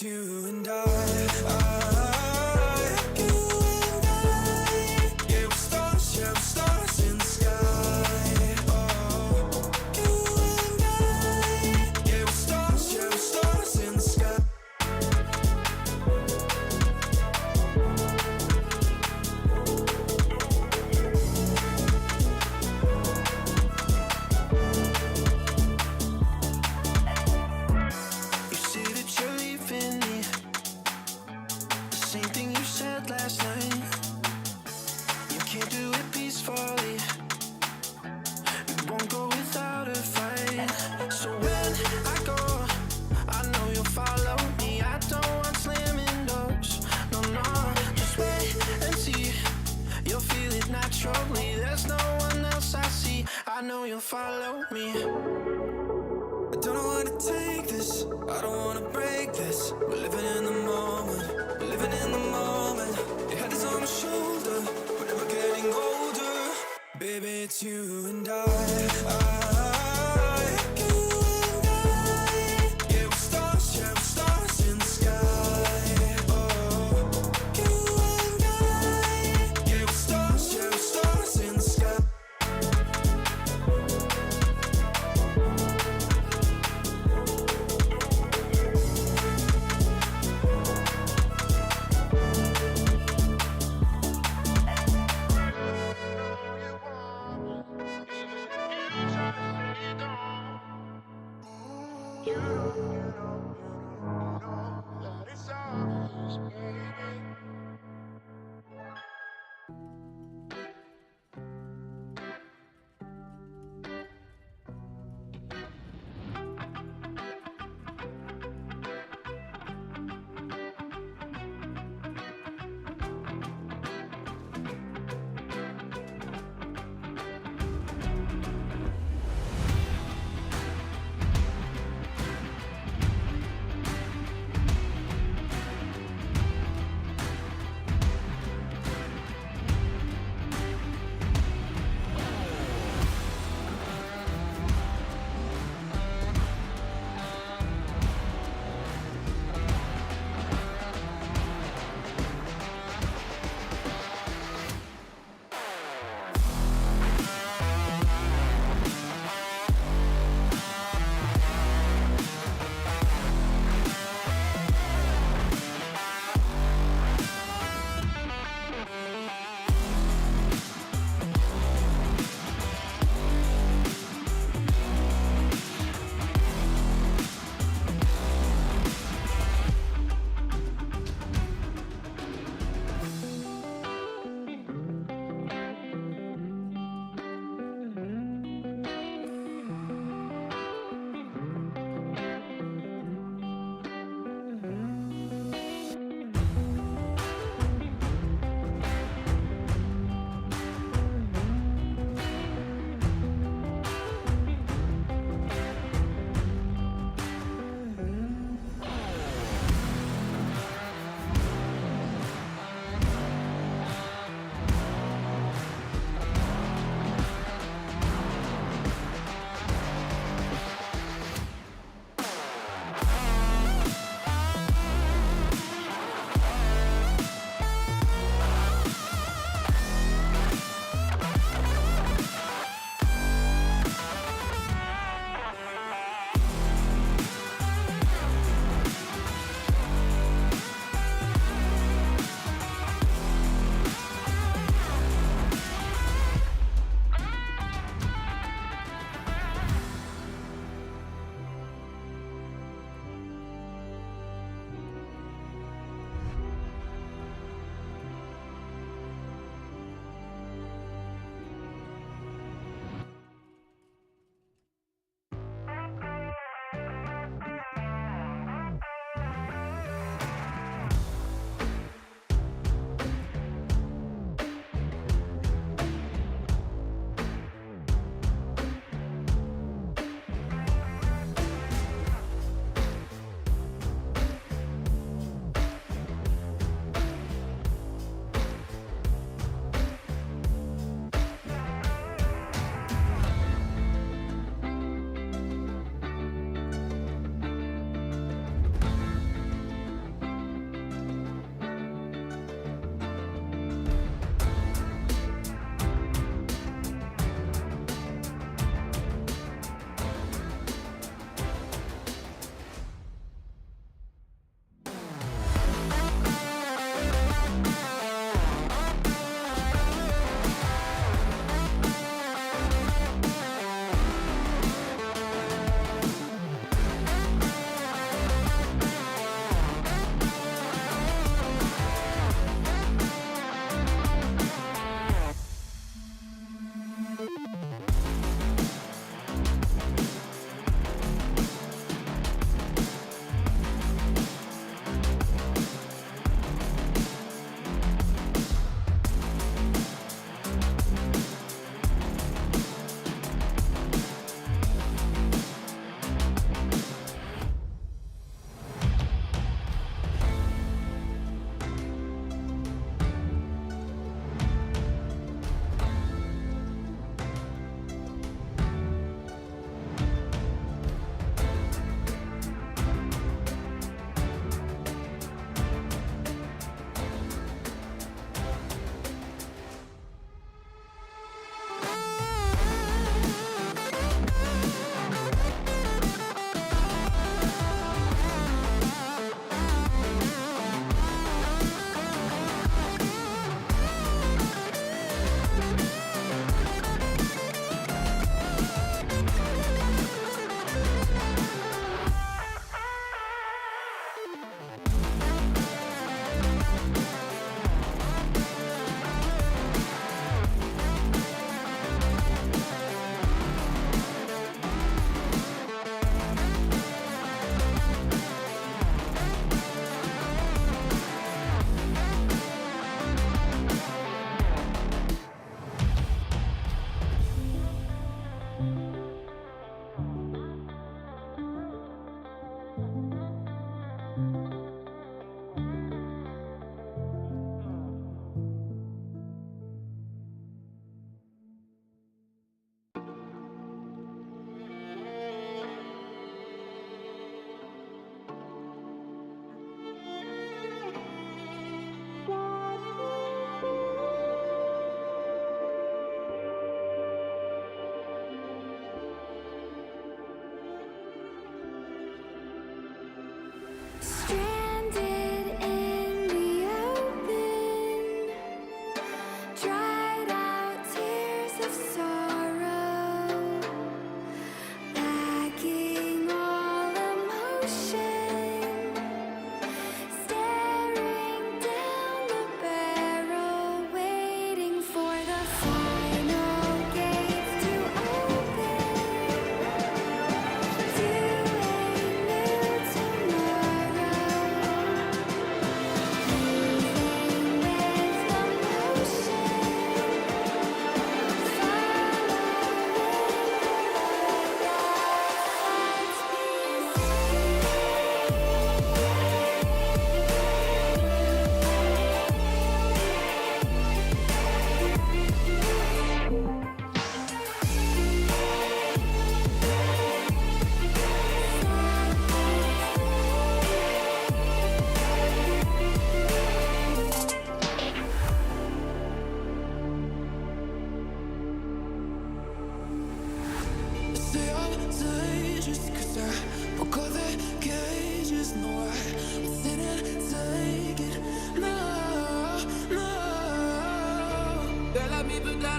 You and you and I, yeah, we're stars in the sky. Oh, you and I, yeah, we're stars in the sky. You say that you're leaving me, the same thing you said last night. You can't do it peacefully, you won't go without a fight. So when I go, I know you'll follow me. I don't want slamming doors, no, no. Just wait and see, you'll feel it naturally. There's no one else I see, I know you'll follow me. I don't wanna take this, I don't wanna break this. We're living in the moment, we're living in the moment. Your head is on my shoulder, we're never getting older. Baby, it's you and you and I, yeah, we're stars in the sky. Oh, you and I, yeah, we're stars in the sky.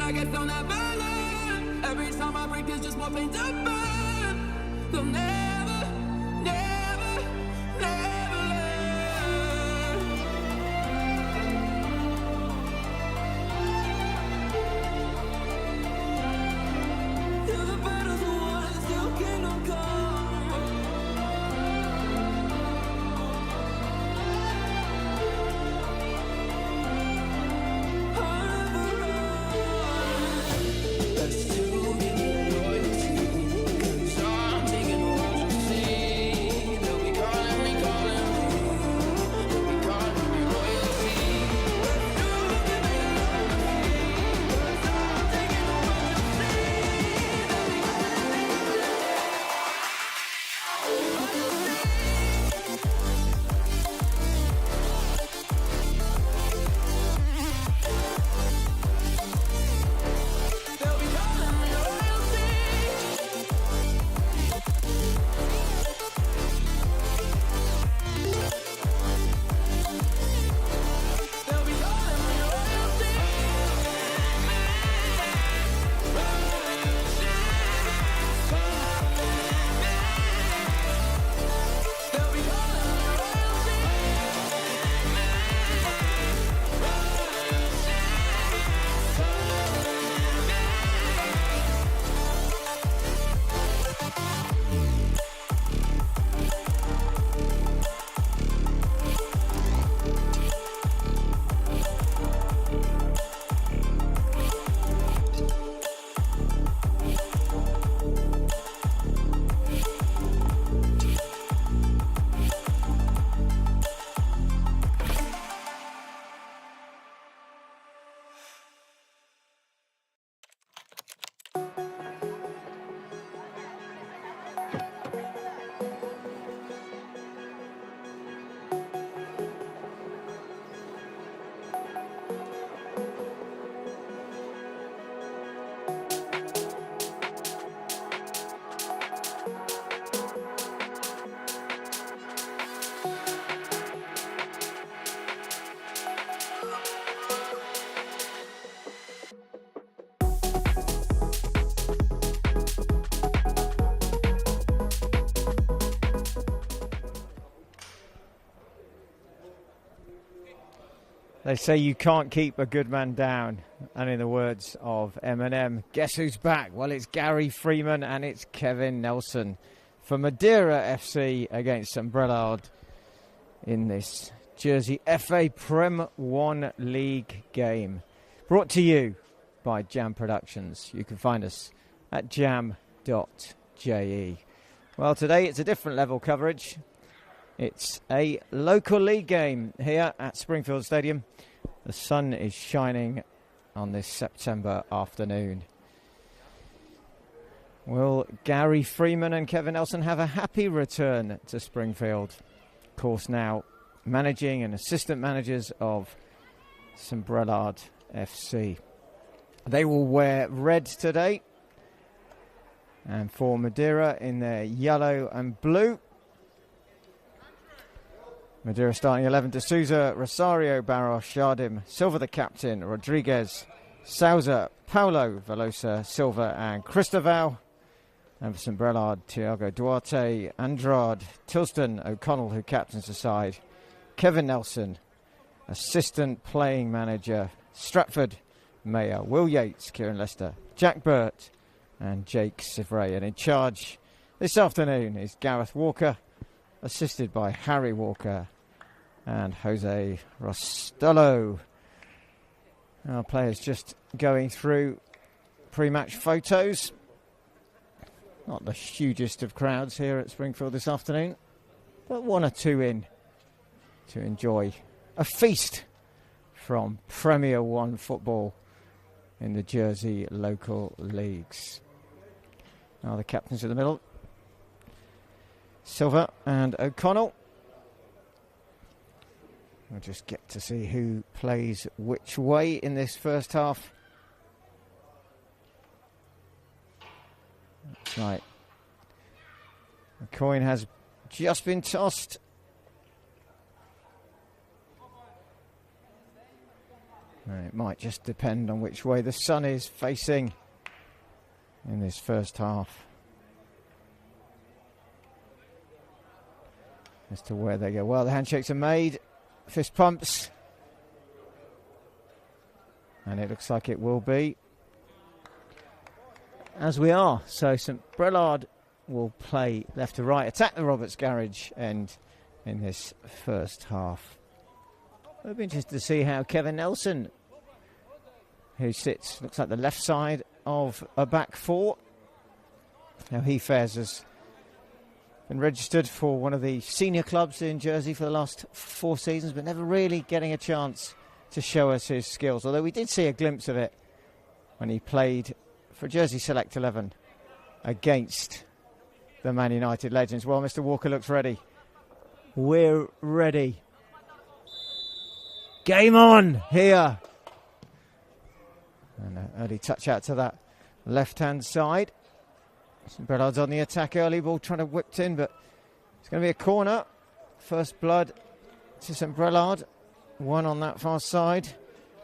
I guess I'll never learn. Every time I break, there's just more pain to burn. They'll never, never, never learn. Till the battles are won, still kingdom come. They say you can't keep a good man down. And in the words of Eminem, guess who's back? Well, it's Gary Freeman and it's Kevin Nelson for Madeira FC against St Brelade in this Jersey FA Prem 1 League game. Brought to you by Jam Productions. You can find us at jam.je. Well, today it's a different level coverage. It's a local league game here at Springfield Stadium. The sun is shining on this September afternoon. Will Gary Freeman and Kevin Nelson have a happy return to Springfield? Of course, now managing and assistant managers of St Brelade FC. They will wear red today. And for Madeira in their yellow and blue. Madeira starting 11: D'Souza, Rosario, Barros, Shardim, Silva the captain, Rodriguez, Souza, Paulo, Velosa, Silva and Cristoval. And for St Brelade, Thiago Duarte, Andrade, Tilston, O'Connell who captains the side, Kevin Nelson, assistant playing manager, Stratford, Mayer, Will Yates, Kieran Lester, Jack Burt and Jake Sivray. And in charge this afternoon is Gareth Walker, assisted by Harry Walker and Jose Rostello. Our players just going through pre-match photos. Not the hugest of crowds here at Springfield this afternoon, but one or two in to enjoy a feast from Premier 1 football in the Jersey local leagues. Now the captains in the middle, Silva and O'Connell. We'll just get to see who plays which way in this first half. That's right. The coin has just been tossed. It might just depend on which way the sun is facing in this first half as to where they go. Well, the handshakes are made, fist pumps, and it looks like it will be as we are. So St Brelade will play left to right, attack the Roberts Garage end in this first half. It'll be interesting to see how Kevin Nelson, who sits, looks like the left side of a back four, how he fares. Has been registered for one of the senior clubs in Jersey for the last 4 seasons, but never really getting a chance to show us his skills, although we did see a glimpse of it when he played for Jersey Select 11 against the Man United legends. Well, Mr. Walker looks ready. We're ready. Game on here. And an early touch out to that left-hand side. St Brelade's on the attack early, ball trying to whip in, but it's going to be a corner. First blood to St Brelade. One on that far side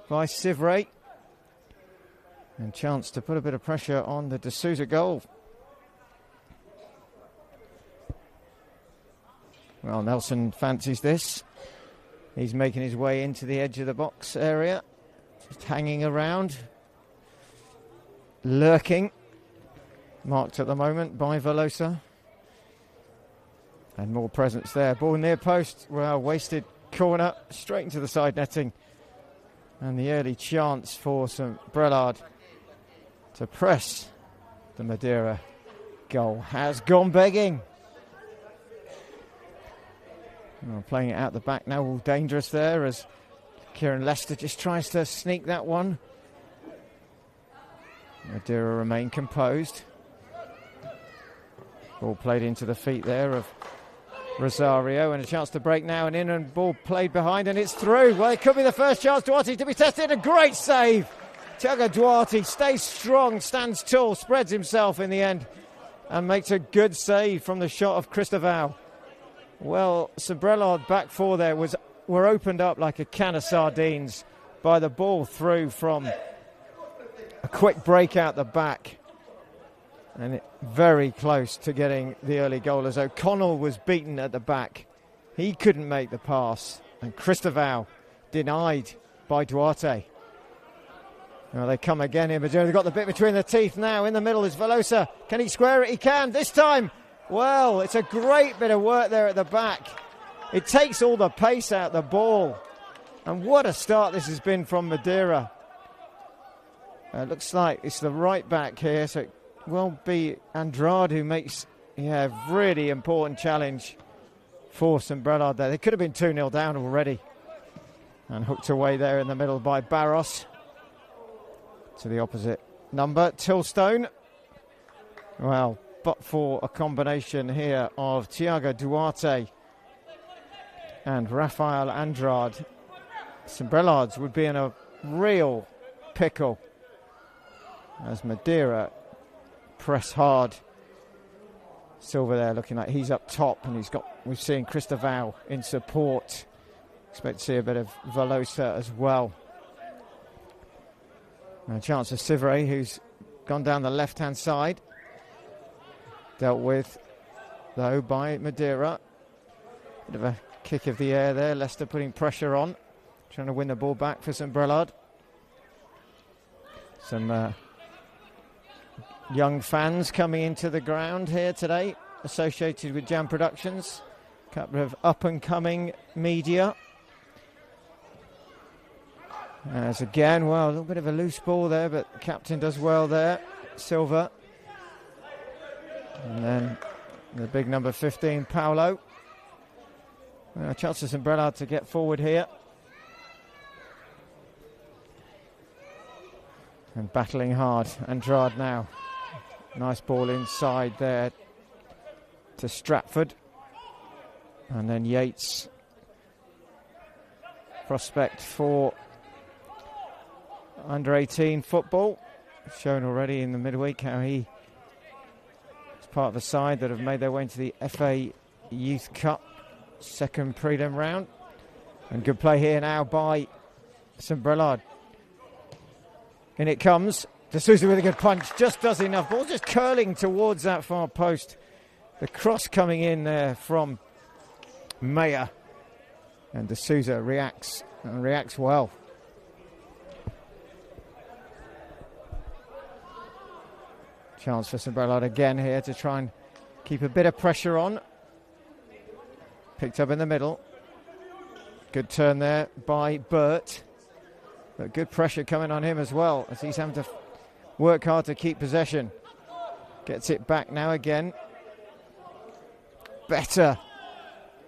by Sivray. And chance to put a bit of pressure on the D'Souza goal. Well, Nelson fancies this. He's making his way into the edge of the box area. Just hanging around. Lurking. Marked at the moment by Velosa. And more presence there. Ball near post. Well, wasted corner. Straight into the side netting. And the early chance for St Brelade to press the Madeira goal has gone begging. Well, playing it out the back now, all dangerous there as Kieran Lester just tries to sneak that one. Madeira remain composed. Ball played into the feet there of Rosario, and a chance to break now and in, and ball played behind, and it's through. Well, it could be the first chance. Duarte to be tested. A great save. Thiago Duarte stays strong, stands tall, spreads himself in the end, and makes a good save from the shot of Cristoval. Well, St Brelade back four there were opened up like a can of sardines by the ball through from a quick break out the back. And very close to getting the early goal as O'Connell was beaten at the back. He couldn't make the pass. And Cristoval denied by Duarte. Well, they come again here. They've got the bit between the teeth now. In the middle is Velosa. Can he square it? He can. This time. Well, it's a great bit of work there at the back. It takes all the pace out the ball. And what a start this has been from Madeira. Looks like it's the right back here, so it will be Andrade who makes a really important challenge for St Brelade there. They could have been 2-0 down already. And hooked away there in the middle by Barros. To the opposite number, Tilstone. Well, but for a combination here of Thiago Duarte and Rafael Andrade, St Brelade would be in a real pickle as Madeira press hard. Silva there looking like he's up top, and we've seen Cristoval in support. Expect to see a bit of Velosa as well. And a chance of Sivray, who's gone down the left-hand side. Dealt with, though, by Madeira. Bit of a kick of the air there. Leicester putting pressure on. Trying to win the ball back for St Brelade. Some young fans coming into the ground here today, associated with Jam Productions. A couple of up-and-coming media. As again, well, a little bit of a loose ball there, but the captain does well there, Silva. And then the big number 15, Paulo. A chance for St Brelade to get forward here. And battling hard, Andrade now. Nice ball inside there to Stratford. And then Yates. Prospect for under 18 football. Shown already in the midweek how he is part of a side that have made their way into the FA Youth Cup second prelim round. And good play here now by St Brelade. In it comes. D'Souza with a good punch. Just does enough. Ball just curling towards that far post. The cross coming in there from Mayer. And D'Souza reacts, and reacts well. Chance for St Brelade again here to try and keep a bit of pressure on. Picked up in the middle. Good turn there by Burt. But good pressure coming on him as well, as he's having to work hard to keep possession. Gets it back now again. Better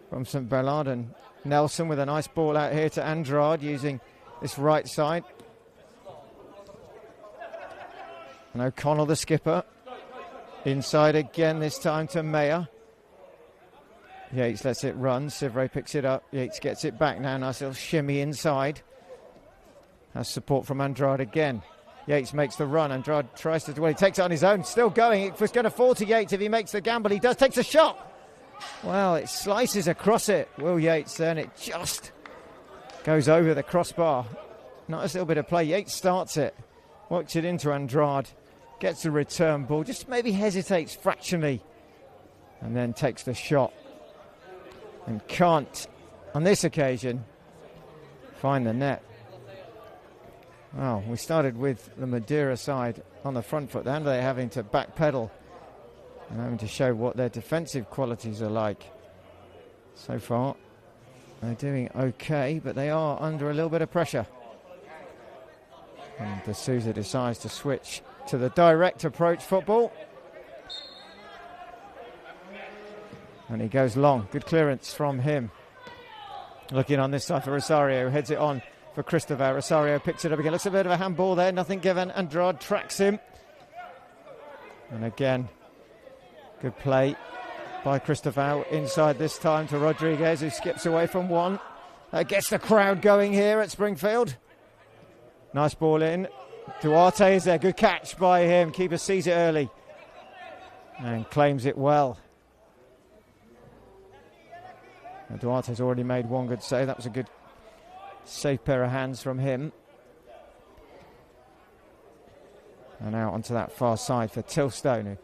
from St Brelade, and Nelson with a nice ball out here to Andrade using this right side. And O'Connell, the skipper, inside again, this time to Mayer. Yates lets it run. Sivray picks it up. Yates gets it back now. Nice little shimmy inside. Has support from Andrade again. Yates makes the run. Andrade tries to, well, he takes it on his own. Still going. It was going to fall to Yates if he makes the gamble. He does. Takes a shot. Well, it slices across it. Will Yates then. It just goes over the crossbar. Nice little bit of play. Yates starts it. Works it into Andrade. Gets the return ball. Just maybe hesitates fractionally. And then takes the shot. And can't, on this occasion, find the net. Well, we started with the Madeira side on the front foot. Then they're having to backpedal and having to show what their defensive qualities are like. So far, they're doing okay, but they are under a little bit of pressure. And D'Souza decides to switch to the direct approach football. And he goes long. Good clearance from him. Looking on this side for Rosario. Heads it on for Cristobal. Rosario picks it up again. Looks a bit of a handball there. Nothing given. Andrade tracks him. And again, good play by Cristobal. Inside this time to Rodriguez, who skips away from one. Gets the crowd going here at Springfield. Nice ball in. Duarte is there. Good catch by him. Keeper sees it early and claims it well. Now Duarte's already made one good save. That was a good safe pair of hands from him. And out onto that far side for Tilstone, who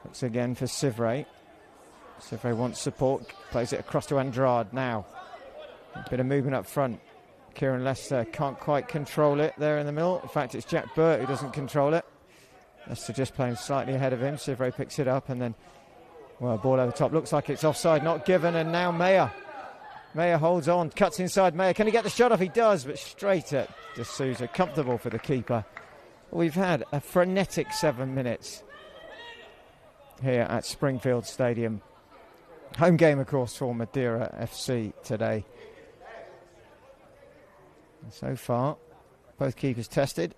looks again for Sivray. Sivray wants support, plays it across to Andrade now. A bit of movement up front. Kieran Lester can't quite control it there in the middle. In fact, it's Jack Burt who doesn't control it. Lester just playing slightly ahead of him. Sivray picks it up and then, well, ball over the top. Looks like it's offside, not given. And now Mayer. Mayer holds on, cuts inside Mayer. Can he get the shot off? He does, but straight at D'Souza. Comfortable for the keeper. We've had a frenetic 7 minutes here at Springfield Stadium. Home game, of course, for Madeira FC today. And so far, both keepers tested,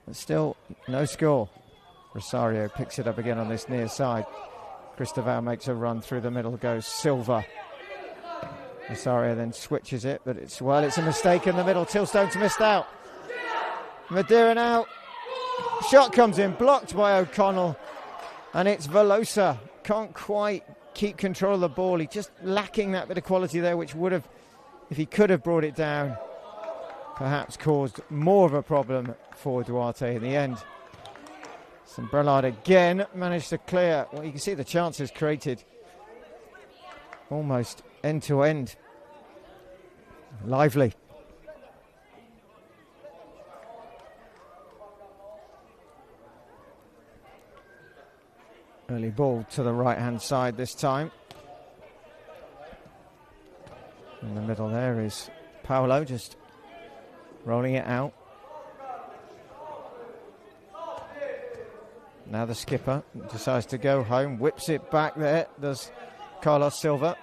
but still no score. Rosario picks it up again on this near side. Cristobal makes a run through the middle, goes Silva. Rosario then switches it, but it's a mistake in the middle. Tilstone's missed out. Madeira now. Shot comes in, blocked by O'Connell, and it's Velosa. Can't quite keep control of the ball. He's just lacking that bit of quality there, which would have, if he could have brought it down, perhaps caused more of a problem for Duarte in the end. St Brelade again managed to clear. Well, you can see the chances created almost end to end. Lively. Early ball to the right hand side this time. In the middle there is Paolo just rolling it out. Now the skipper decides to go home, whips it back there, does Carlos Silva.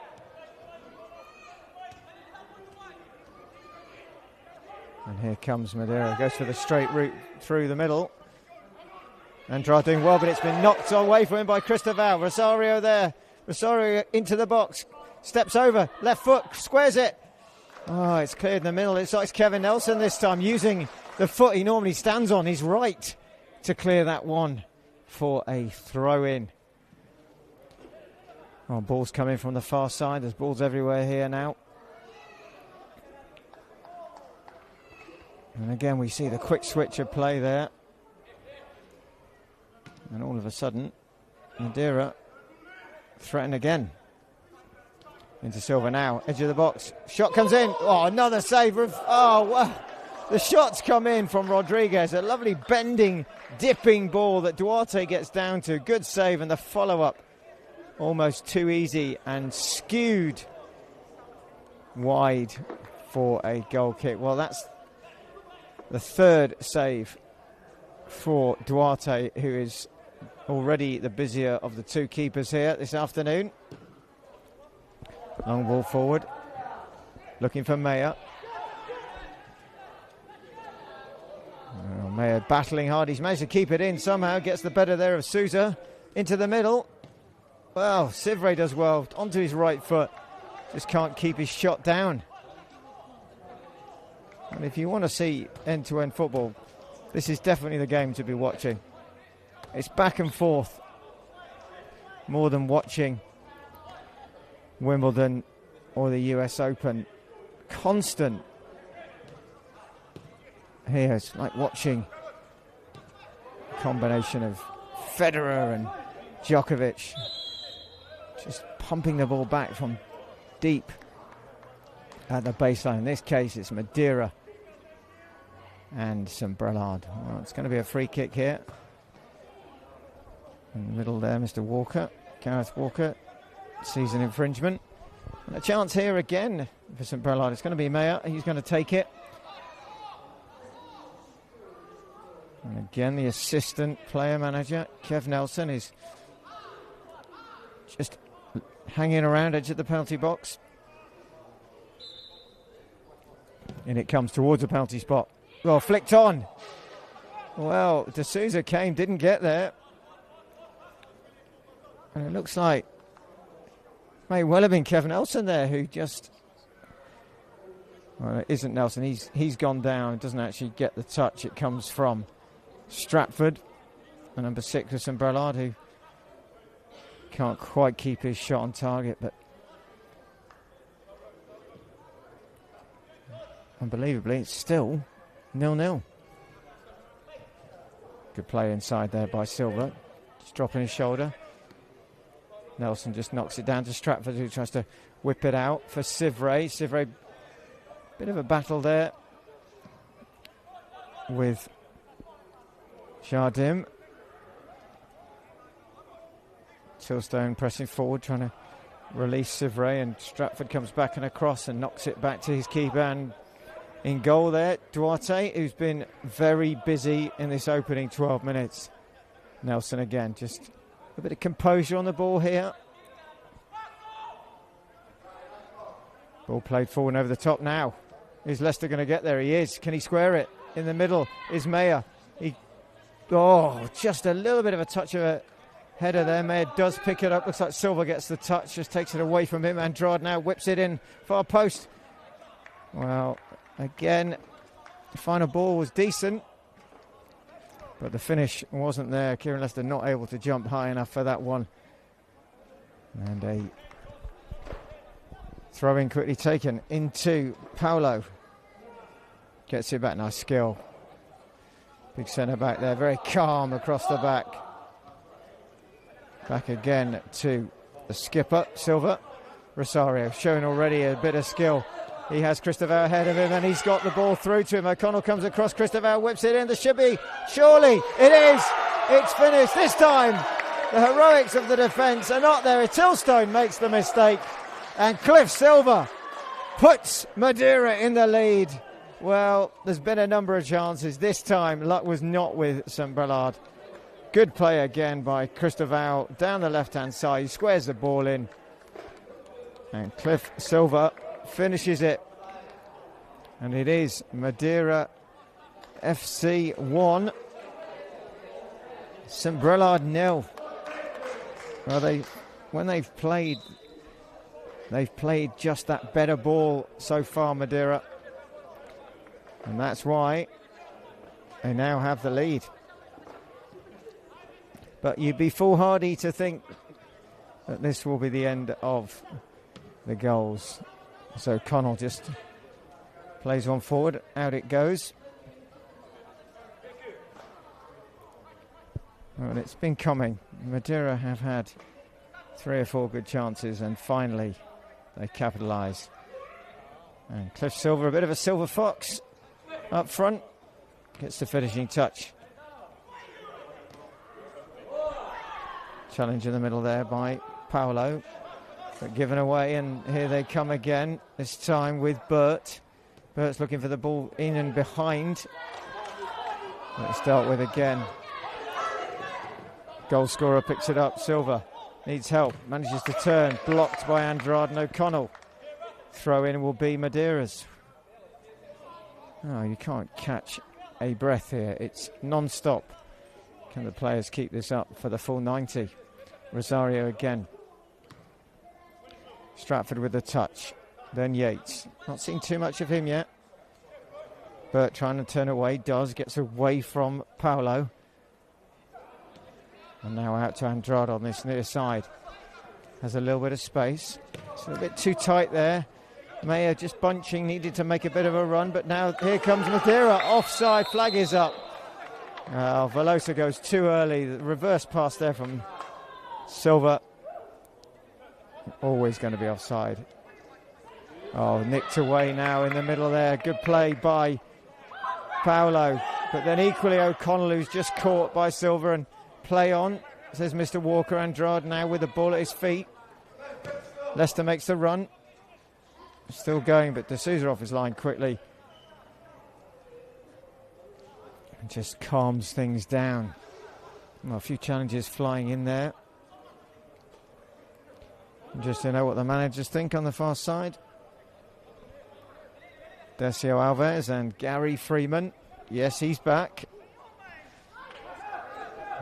And here comes Madeira, goes for the straight route through the middle. Andrade doing well, but it's been knocked away from him by Cristobal. Rosario there, Rosario into the box, steps over, left foot, squares it. Oh, it's cleared in the middle. It's like Kevin Nelson this time, using the foot he normally stands on, his right, to clear that one for a throw-in. Oh, ball's coming from the far side. There's balls everywhere here now. And again, we see the quick switch of play there. And all of a sudden, Madeira threaten again. Into Silva now, edge of the box. Shot comes in. Oh, another save. Oh, wow. The shots come in from Rodriguez. A lovely bending, dipping ball that Duarte gets down to. Good save, and the follow-up almost too easy and skewed wide for a goal kick. Well, that's the third save for Duarte, who is already the busier of the two keepers here this afternoon. Long ball forward, looking for Meyer. Meyer battling hard. He's managed to keep it in somehow. Gets the better there of Souza into the middle. Well, Sivre does well onto his right foot. Just can't keep his shot down. And if you want to see end-to-end football, this is definitely the game to be watching. It's back and forth more than watching Wimbledon or the US Open. Constant. Here it's like watching a combination of Federer and Djokovic just pumping the ball back from deep at the baseline. In this case it's Madeira and St Brelade. Well, it's going to be a free kick here. In the middle there, Mr. Walker, Gareth Walker, sees an infringement. And a chance here again for St Brelade. It's going to be Meyer. He's going to take it. And again, the assistant player manager, Kev Nelson, is just hanging around edge of the penalty box. And it comes towards the penalty spot. Well, flicked on. Well, De Souza came, didn't get there. And it looks like may well have been Kevin Nelson there who just... Well, it isn't Nelson. He's gone down. Doesn't actually get the touch. It comes from Stratford, and number 6 of St Brelade, who can't quite keep his shot on target, but unbelievably, it's still 0-0. Good play inside there by Silva, just dropping his shoulder. Nelson just knocks it down to Stratford, who tries to whip it out for Sivre. Sivre, bit of a battle there with Jardim. Tilstone pressing forward, trying to release Sivre, and Stratford comes back and across and knocks it back to his keeper. And in goal there, Duarte, who's been very busy in this opening 12 minutes. Nelson again, just a bit of composure on the ball here. Ball played forward and over the top now. Is Leicester going to get there? He is. Can he square it? In the middle is Meyer. Just a little bit of a touch of a header there. Meyer does pick it up. Looks like Silva gets the touch, just takes it away from him. Andrade now whips it in, far post. Well, again, the final ball was decent, but the finish wasn't there. Kieran Leicester not able to jump high enough for that one. And a throw-in quickly taken into Paulo. Gets it back, nice skill. Big centre back there, very calm across the back. Back again to the skipper, Silva. Rosario showing already a bit of skill. He has Christopher ahead of him and he's got the ball through to him. O'Connell comes across, Christopher whips it in. There should be, surely, it is. It's finished this time. The heroics of the defence are not there. Tilstone makes the mistake and Cliff Silva puts Madeira in the lead. Well, there's been a number of chances. This time, luck was not with St Brelade. Good play again by Christopher down the left-hand side. He squares the ball in. And Cliff Silva finishes it. And it is Madeira FC 1. St Brelade 0. Well, when they've played just that better ball so far, Madeira. And that's why they now have the lead. But you'd be foolhardy to think that this will be the end of the goals. So Connell just plays one forward. Out it goes. Well, it's been coming. Madeira have had 3 or 4 good chances, and finally they capitalise. And Cliff Silver, a bit of a silver fox up front, gets the finishing touch. Challenge in the middle there by Paolo, but given away, and here they come again, this time with Burt. Burt's looking for the ball in and behind. Let's start with again. Goal scorer picks it up. Silva needs help, manages to turn, blocked by Andrade and O'Connell. Throw in will be Madeira's. Oh, you can't catch a breath here. It's non-stop. Can the players keep this up for the full 90? Rosario again. Stratford with the touch. Then Yates. Not seen too much of him yet. Burt trying to turn away. Does. Gets away from Paolo. And now out to Andrade on this near side. Has a little bit of space. It's a bit too tight there. Mayer just bunching. Needed to make a bit of a run. But now here comes Madeira. Offside. Flag is up. Velosa goes too early. The reverse pass there from Silva. Always going to be offside. Oh, nicked away now in the middle there. Good play by Paolo. But then equally O'Connell, who's just caught by Silva, and play on, says Mr. Walker. Andrade now with the ball at his feet. Leicester makes the run. Still going, but D'Souza off his line quickly. And just calms things down. Well, a few challenges flying in there. Just to know what the managers think on the far side. Decio Alves and Gary Freeman. Yes, he's back.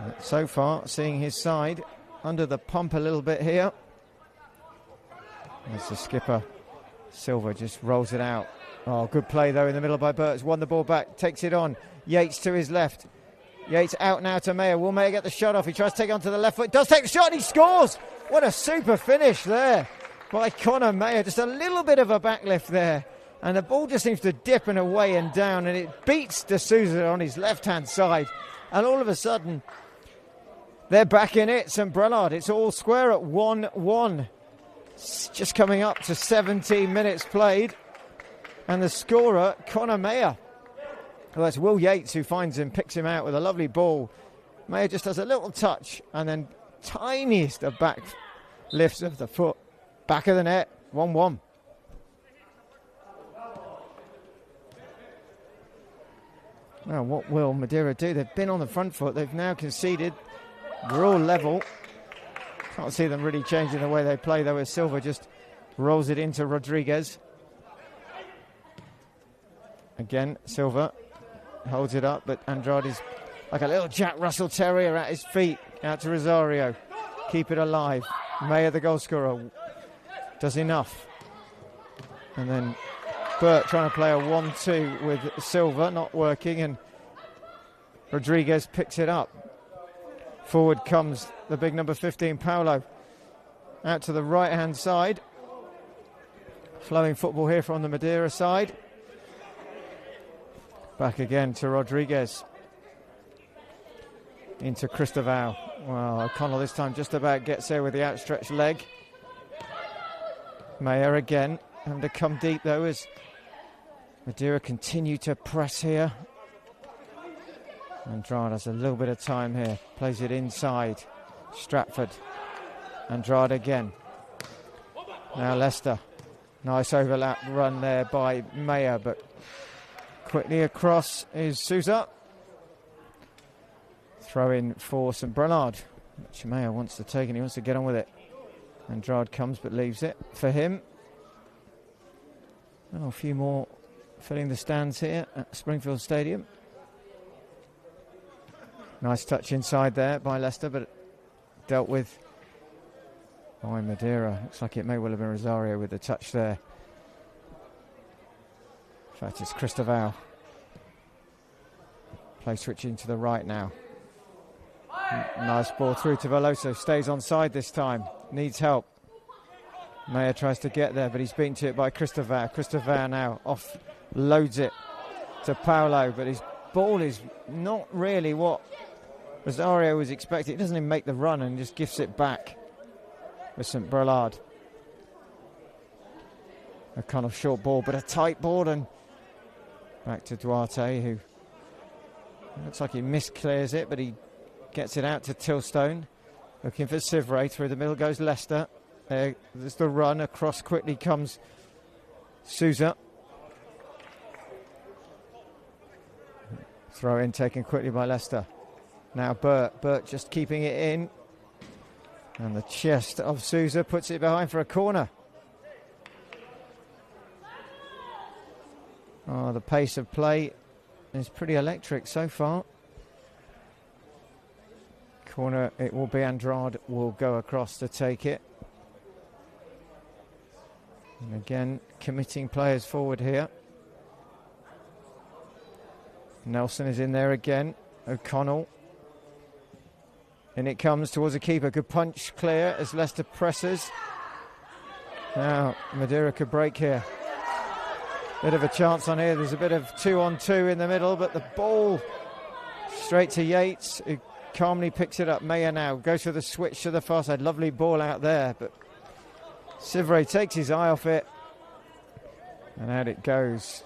But so far, seeing his side under the pump a little bit here. As the skipper, Silva, just rolls it out. Oh, good play though in the middle by Burt's. Won the ball back, takes it on. Yates to his left. Yates out now to Mayer. Will Mayer get the shot off? He tries to take it onto the left foot. Does take the shot and he scores! What a super finish there by Conor Mayer. Just a little bit of a backlift there. And the ball just seems to dip and away and down. And it beats D'Souza on his left-hand side. And all of a sudden, they're back in it. St Brelade. It's all square at 1-1. It's just coming up to 17 minutes played. And the scorer, Conor Mayer. Well, that's Will Yates who finds him, picks him out with a lovely ball. Mayer just does a little touch and then tiniest of back lifts of the foot. Back of the net, 1-1. Well, what will Madeira do? They've been on the front foot. They've now conceded. We're all level. Can't see them really changing the way they play, though, as Silva just rolls it into Rodriguez. Again, Silva holds it up, but Andrade's like a little Jack Russell Terrier at his feet. Out to Rosario. Keep it alive. Mayer, the goal scorer, does enough. And then Burt trying to play a 1-2 with Silva, not working, and Rodriguez picks it up. Forward comes the big number 15, Paolo. Out to the right-hand side. Flowing football here from the Madeira side. Back again to Rodriguez. Into Cristobal. Well, O'Connell this time just about gets there with the outstretched leg. Mayer again. Having to come deep though as Madeira continue to press here. Andrade has a little bit of time here. Plays it inside. Stratford. Andrade again. Now Leicester. Nice overlap run there by Mayer, but quickly across is Souza. Throw in for St Brelade, which Mayer wants to take and he wants to get on with it. Andrade comes but leaves it for him. Oh, a few more filling the stands here at Springfield Stadium. Nice touch inside there by Leicester, but dealt with by Madeira. Looks like it may well have been Rosario with the touch there. In fact, it's Cristobal. Play switching to the right now. Nice ball through to Veloso. Stays onside this time. Needs help. Mayer tries to get there, but he's beaten to it by Cristobal. Cristobal now offloads it to Paolo, but his ball is not really what Rosario was expecting. He doesn't even make the run and just gifts it back with St Brelade. A kind of short ball, but a tight ball, and back to Duarte, who looks like he misclears it, but he gets it out to Tilstone. Looking for Sivray. Through the middle goes Leicester. There's the run. Across quickly comes Souza. Throw in taken quickly by Leicester. Now Burt. Burt just keeping it in. And the chest of Souza puts it behind for a corner. Oh, the pace of play is pretty electric so far. Corner, it will be. Andrade will go across to take it. And again, committing players forward here. Nelson is in there again. O'Connell. In it comes towards the keeper. Good punch clear as Leicester presses. Now, Madeira could break here. Bit of a chance on here. There's a bit of 2-on-2 in the middle, but the ball straight to Yates, who calmly picks it up. Meyer now goes for the switch to the far side. Lovely ball out there, but Sivray takes his eye off it. And out it goes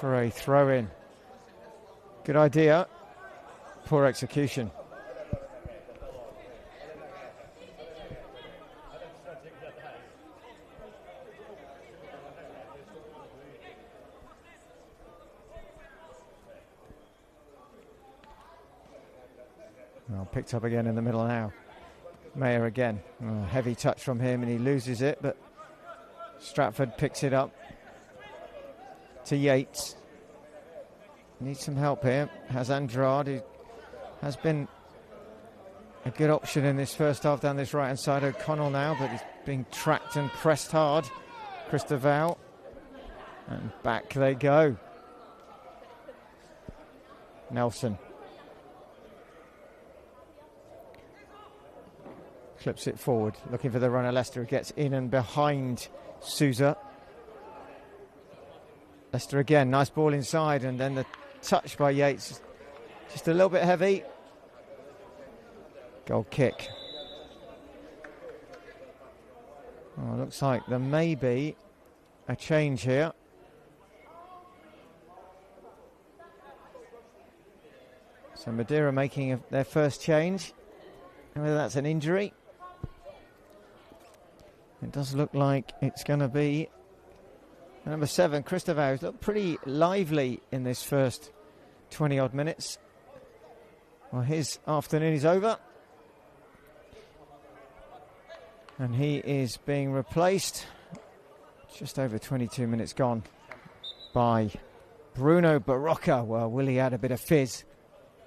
for a throw-in. Good idea. Poor execution. Well, picked up again in the middle now. Mayer again. Oh, heavy touch from him and he loses it, but Stratford picks it up to Yates. Needs some help here. Has Andrade, who has been a good option in this first half down this right-hand side. O'Connell now, but he's being tracked and pressed hard. Christoval. And back they go. Nelson. Clips it forward, looking for the runner. Leicester gets in and behind Souza. Leicester again, nice ball inside, and then the touch by Yates, just a little bit heavy. Goal kick. Oh, looks like there may be a change here. So Madeira making their first change. Whether that's an injury. It does look like it's going to be number 7, Christoval, who's looked pretty lively in this first 20-odd minutes. Well, his afternoon is over. And he is being replaced, just over 22 minutes gone, by Bruno Barocca. Well, will he add a bit of fizz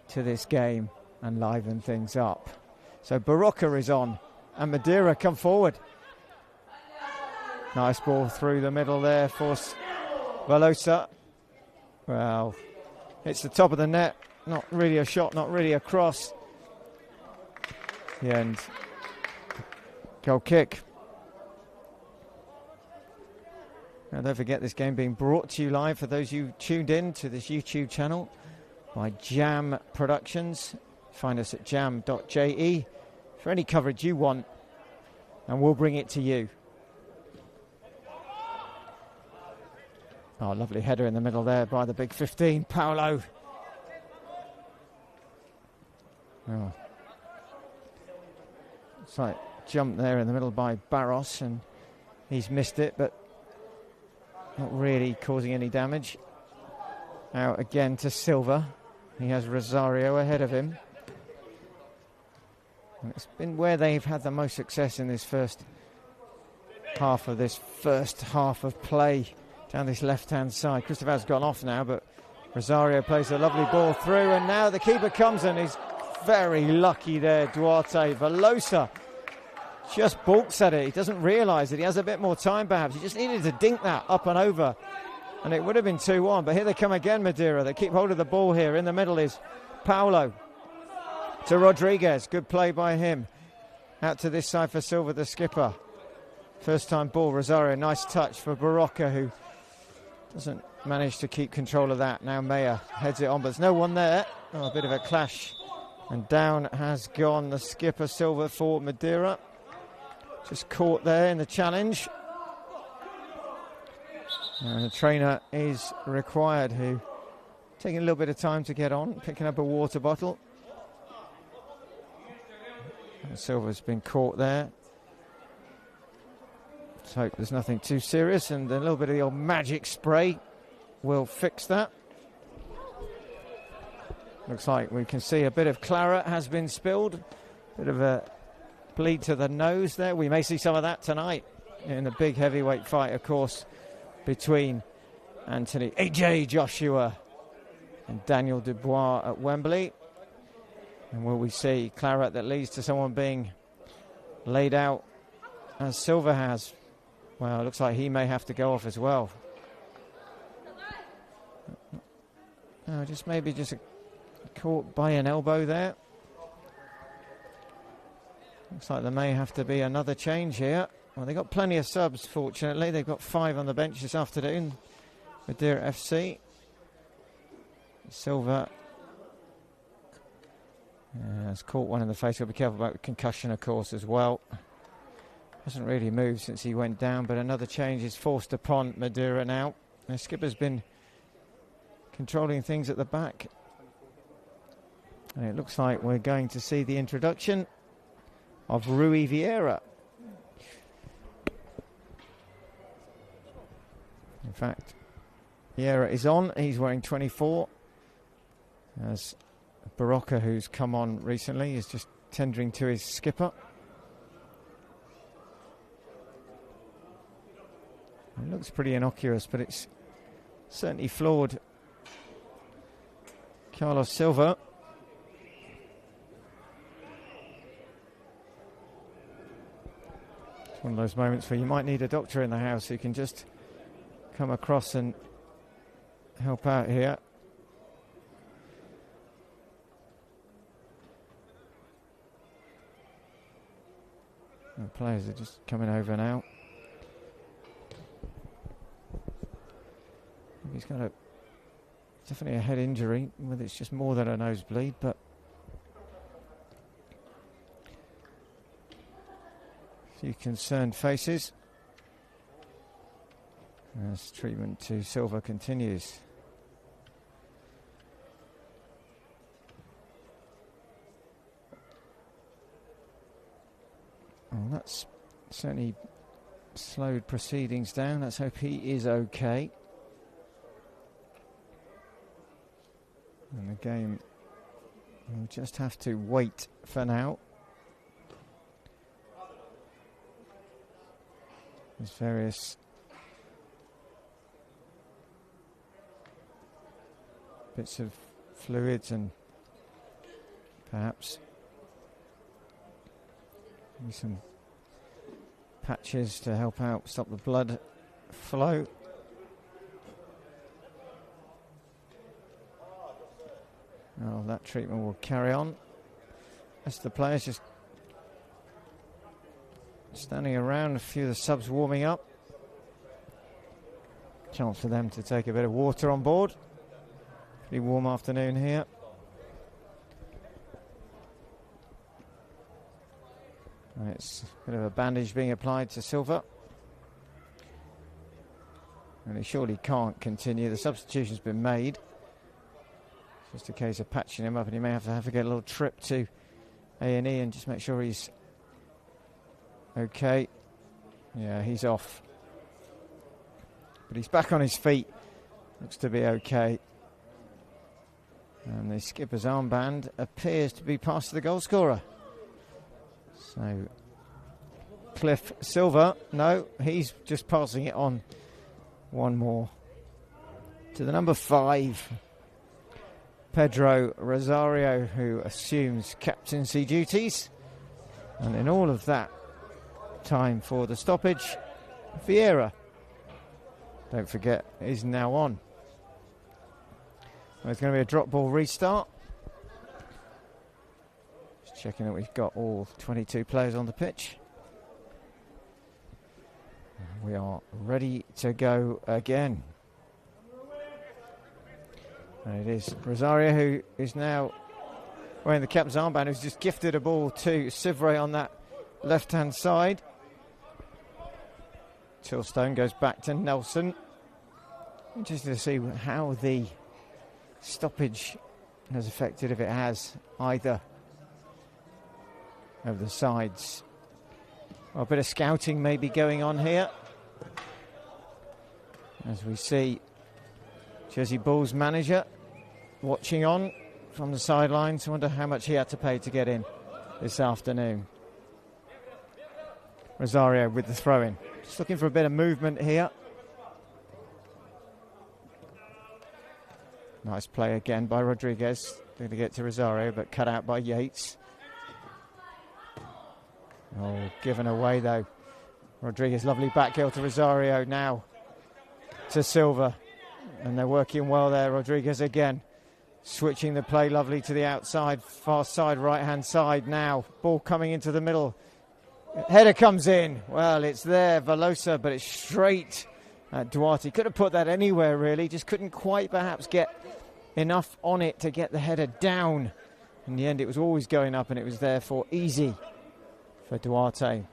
to this game and liven things up? So Barocca is on, and Madeira come forward. Nice ball through the middle there for Velosa. Well, it's the top of the net. Not really a shot, not really a cross. The end. Goal kick. Now don't forget this game being brought to you live for those you tuned in to this YouTube channel by Jam Productions. Find us at jam.je for any coverage you want, and we'll bring it to you. Oh, lovely header in the middle there by the big 15, Paolo. Oh. It's like jump there in the middle by Barros, and he's missed it, but not really causing any damage. Out again to Silva. He has Rosario ahead of him. And it's been where they've had the most success in this first half of play down this left-hand side. Cristoval's gone off now, but Rosario plays a lovely ball through, and now the keeper comes and he's very lucky there, Duarte. Velosa just balks at it. He doesn't realise that he has a bit more time perhaps. He just needed to dink that up and over, and it would have been 2-1. But here they come again, Madeira. They keep hold of the ball here. In the middle is Paulo to Rodriguez. Good play by him. Out to this side for Silva, the skipper. First time ball, Rosario. Nice touch for Barocca, who doesn't manage to keep control of that. Now Meyer heads it on, but there's no one there. Oh, a bit of a clash And down has gone the skipper, Silva, for Madeira. Just caught there in the challenge. And the trainer is required, who taking a little bit of time to get on, picking up a water bottle. And Silva's been caught there. Let's hope there's nothing too serious, and a little bit of the old magic spray will fix that. Looks like we can see a bit of claret has been spilled. Bit of a bleed to the nose there. We may see some of that tonight in the big heavyweight fight, of course, between Anthony AJ Joshua and Daniel Dubois at Wembley. And will we see claret that leads to someone being laid out as Silva has? Well, it looks like he may have to go off as well. Oh, maybe just caught by an elbow there. Looks like there may have to be another change here. Well, they've got plenty of subs, fortunately. They've got 5 on the bench this afternoon. Madeira FC. Silva has caught one in the face. Got to be careful about concussion, of course, as well. Hasn't really moved since he went down, but another change is forced upon Madeira now. The skipper's been controlling things at the back. And it looks like we're going to see the introduction of Rui Vieira. In fact, Vieira is on. He's wearing 24. As Barocca, who's come on recently, is just tendering to his skipper. It looks pretty innocuous, but it's certainly floored Carlos Silva. It's one of those moments where you might need a doctor in the house who can just come across and help out here. The players are just coming over now. He's got definitely a head injury, whether it's just more than a nosebleed, but a few concerned faces as treatment to Silva continues. Well, that's certainly slowed proceedings down. Let's hope he is okay. And the game will just have to wait for now. There's various bits of fluids and perhaps maybe some patches to help out stop the blood flow. Oh, that treatment will carry on. As the players just standing around, a few of the subs warming up. Chance for them to take a bit of water on board. Pretty warm afternoon here. And it's a bit of a bandage being applied to Silva. And he surely can't continue. The substitution's been made. Just a case of patching him up, and he may have to get a little trip to A&E and just make sure he's okay. Yeah, he's off. But he's back on his feet. Looks to be okay. And the skipper's armband appears to be passed to the goal scorer. So, Cliff Silva, no, he's just passing it on one more to the number 5. Pedro Rosario, who assumes captaincy duties. And in all of that time for the stoppage, Vieira, don't forget, is now on. Well, it's going to be a drop ball restart. Just checking that we've got all 22 players on the pitch. We are ready to go again. And it is Rosario who is now wearing the captain's armband, who's just gifted a ball to Sivray on that left-hand side. Tilstone goes back to Nelson. Interesting to see how the stoppage has affected, if it has, either of the sides. Well, a bit of scouting maybe going on here, as we see Jersey Bulls manager watching on from the sidelines. I wonder how much he had to pay to get in this afternoon. Rosario with the throw-in. Just looking for a bit of movement here. Nice play again by Rodriguez. Going to get to Rosario, but cut out by Yates. Oh, given away though. Rodriguez, lovely back heel to Rosario, now to Silva. And they're working well there. Rodriguez again. Switching the play lovely to the outside, far side, right-hand side now. Ball coming into the middle. Header comes in. Well, it's there, Velosa, but it's straight at Duarte. Could have put that anywhere, really. Just couldn't quite perhaps get enough on it to get the header down. In the end, it was always going up, and it was therefore easy for Duarte.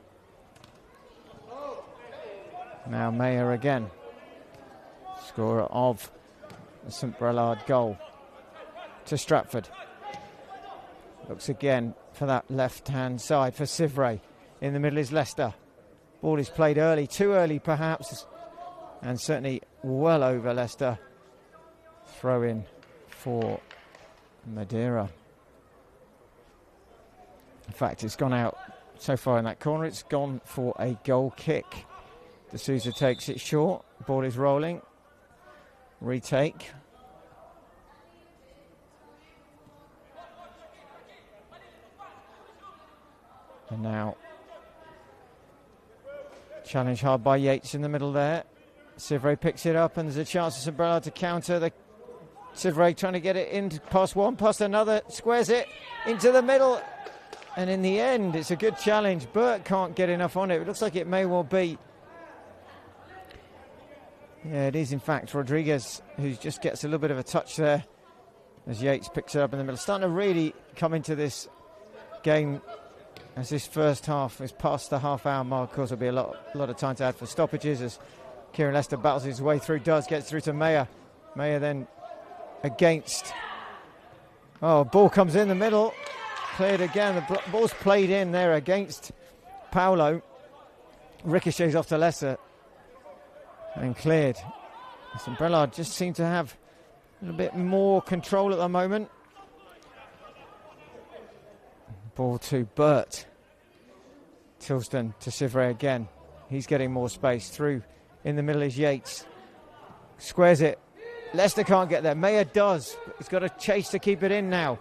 Now Mayer again. Scorer of the St Brelade goal. To Stratford. Looks again for that left-hand side for Sivray. In the middle is Leicester. Ball is played early, too early perhaps, and certainly well over Leicester. Throw in for Madeira. In fact, it's gone out so far in that corner. It's gone for a goal kick. D'Souza takes it short. Ball is rolling. Retake. And now challenge hard by Yates in the middle there. Sivray picks it up, and there's a chance for St Brelade to counter. Sivray trying to get it in past one, past another, squares it into the middle. And in the end, it's a good challenge. Burt can't get enough on it. It looks like it may well be. Yeah, it is in fact Rodriguez who just gets a little bit of a touch there as Yates picks it up in the middle. Starting to really come into this game as this first half is past the half-hour mark. Of course, there'll be a lot of time to add for stoppages as Kieran Lester battles his way through, gets through to Mayer. Mayer then against. Oh, ball comes in the middle. Cleared again. The ball's played in there against Paulo. Ricochets off to Lester. And cleared. St Brelade just seem to have a little bit more control at the moment. Ball to Burt. Tilston to Sivray again. He's getting more space through. In the middle is Yates. Squares it. Leicester can't get there. Mayer does. He's got a chase to keep it in now.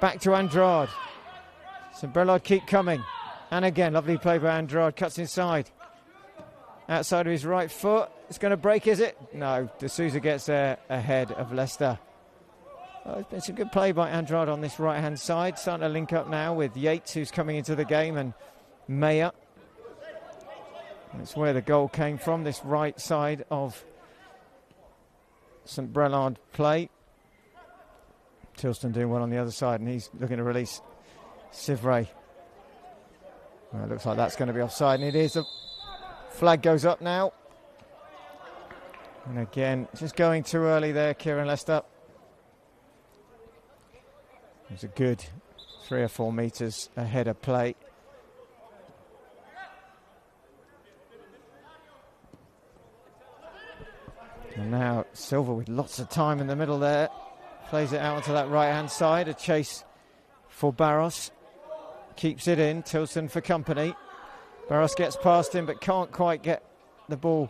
Back to Andrade. St Brelade keep coming. And again, lovely play by Andrade. Cuts inside. Outside of his right foot. It's going to break, is it? No. D'Souza gets there ahead of Leicester. Well, it's been some good play by Andrade on this right-hand side. Starting to link up now with Yates, who's coming into the game, and Mayer. That's where the goal came from, this right side of St Brelade play. Tilston doing well on the other side, and he's looking to release Sivray. Well, it looks like that's going to be offside, and it is. The flag goes up now. And again, just going too early there, Kieran Lester. It was a good 3 or 4 metres ahead of play. And now Silva with lots of time in the middle there. Plays it out onto that right-hand side. A chase for Barros. Keeps it in. Tilson for company. Barros gets past him but can't quite get the ball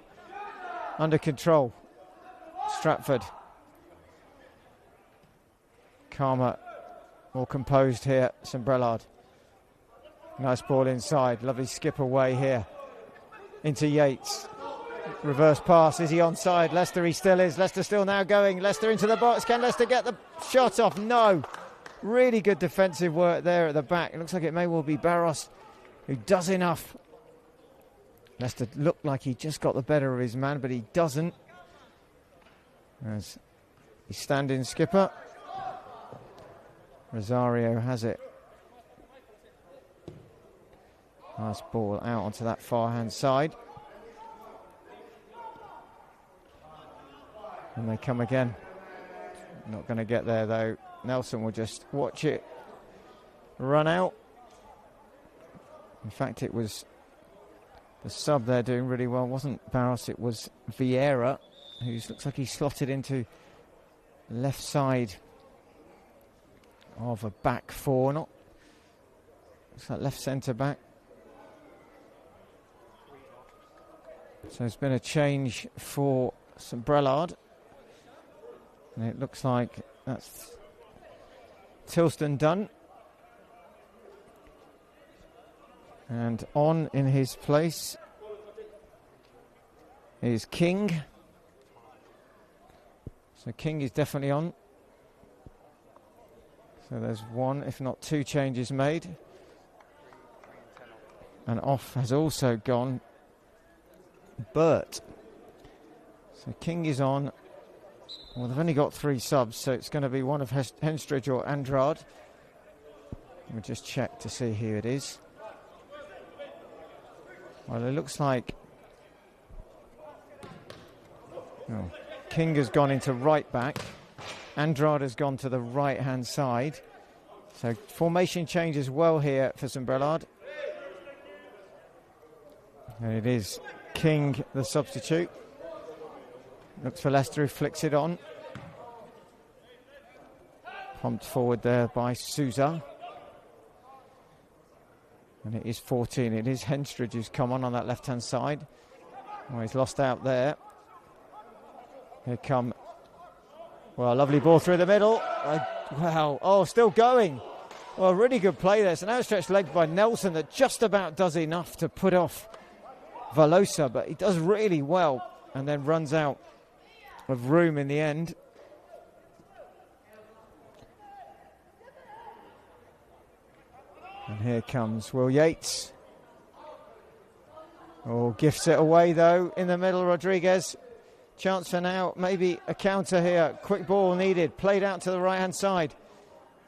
under control. Stratford. Calmer, more composed here. St Brelade. Nice ball inside. Lovely skip away here. Into Yates. Reverse pass. Is he onside? Leicester, he still is. Leicester still now going. Leicester into the box. Can Leicester get the shot off? No. Really good defensive work there at the back. It looks like it may well be Barros who does enough. Leicester looked like he just got the better of his man, but he doesn't. As he's standing skipper. Rosario has it. Nice ball out onto that far hand side. And they come again. Not going to get there though. Nelson will just watch it run out. In fact, it was the sub there doing really well. It wasn't Barros, it was Vieira, who looks like he slotted into left side of a back four. Not looks like left centre back. So there's been a change for St Brelade. And it looks like that's Tilston done. And on in his place is King. So King is definitely on. So there's one, if not two changes made. And off has also gone Burt. So King is on. Well, they've only got 3 subs, so it's going to be one of Henstridge or Andrade. We'll just check to see who it is. Well, it looks like King has gone into right back. Andrade has gone to the right-hand side. So formation change as well here for St Brelade. And it is King, the substitute. Looks for Leicester, who flicks it on. Pumped forward there by Souza. And it is 14. It is Henstridge who's come on that left-hand side. Oh, he's lost out there. Here come... Well, lovely ball through the middle. Wow. Oh, still going. Well, really good play there. It's an outstretched leg by Nelson that just about does enough to put off Velosa, but he does really well and then runs out of room in the end. And here comes Will Yates. Oh, gifts it away though in the middle. Rodriguez. Chance for now, maybe a counter here. Quick ball needed, played out to the right hand side.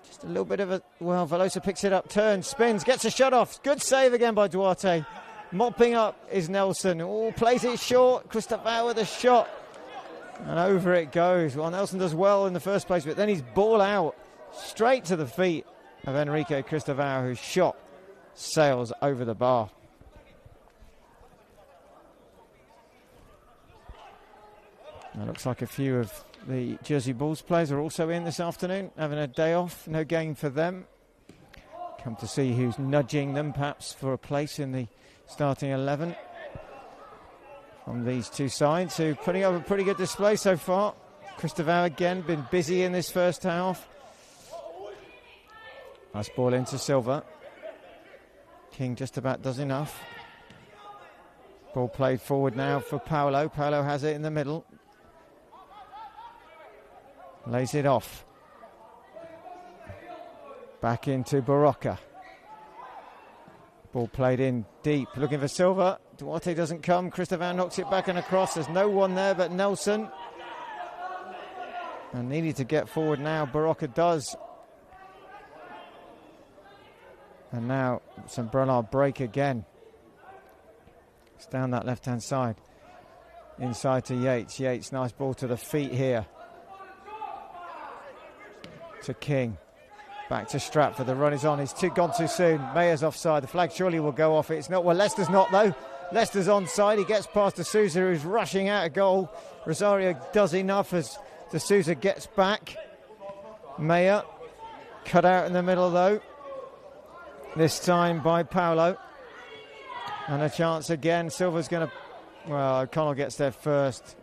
Just a little bit of a, well, Velosa picks it up, turns, spins, gets a shot off. Good save again by Duarte. Mopping up is Nelson. Oh, plays it short. Cristobal with a shot. And over it goes. Well, Nelson does well in the first place, but then he's ball out straight to the feet of Enrique Cristobal, whose shot sails over the bar. It looks like a few of the Jersey Bulls players are also in this afternoon, having a day off. No game for them. Come to see who's nudging them, perhaps, for a place in the starting 11 from these two sides, who putting up a pretty good display so far. Cristobal again been busy in this first half. Nice ball into Silva. King just about does enough. Ball played forward now for Paulo. Paulo has it in the middle. Lays it off. Back into Barocca. Ball played in deep, looking for Silva. Duarte doesn't come. Cristobal knocks it back and across. There's no one there but Nelson. And needed to get forward now. Barocca does. And now St Brelade break again. It's down that left-hand side. Inside to Yates. Yates, nice ball to the feet here. To King. Back to Stratford. The run is on. He's gone too soon. Mayer's offside. The flag surely will go off. It's not. Well, Leicester's not, though. Leicester's onside. He gets past D'Souza, who's rushing out a goal. Rosario does enough as D'Souza gets back. Mayer cut out in the middle, though. This time by Paulo. And a chance again. Silva's going to... Well, O'Connell gets there first.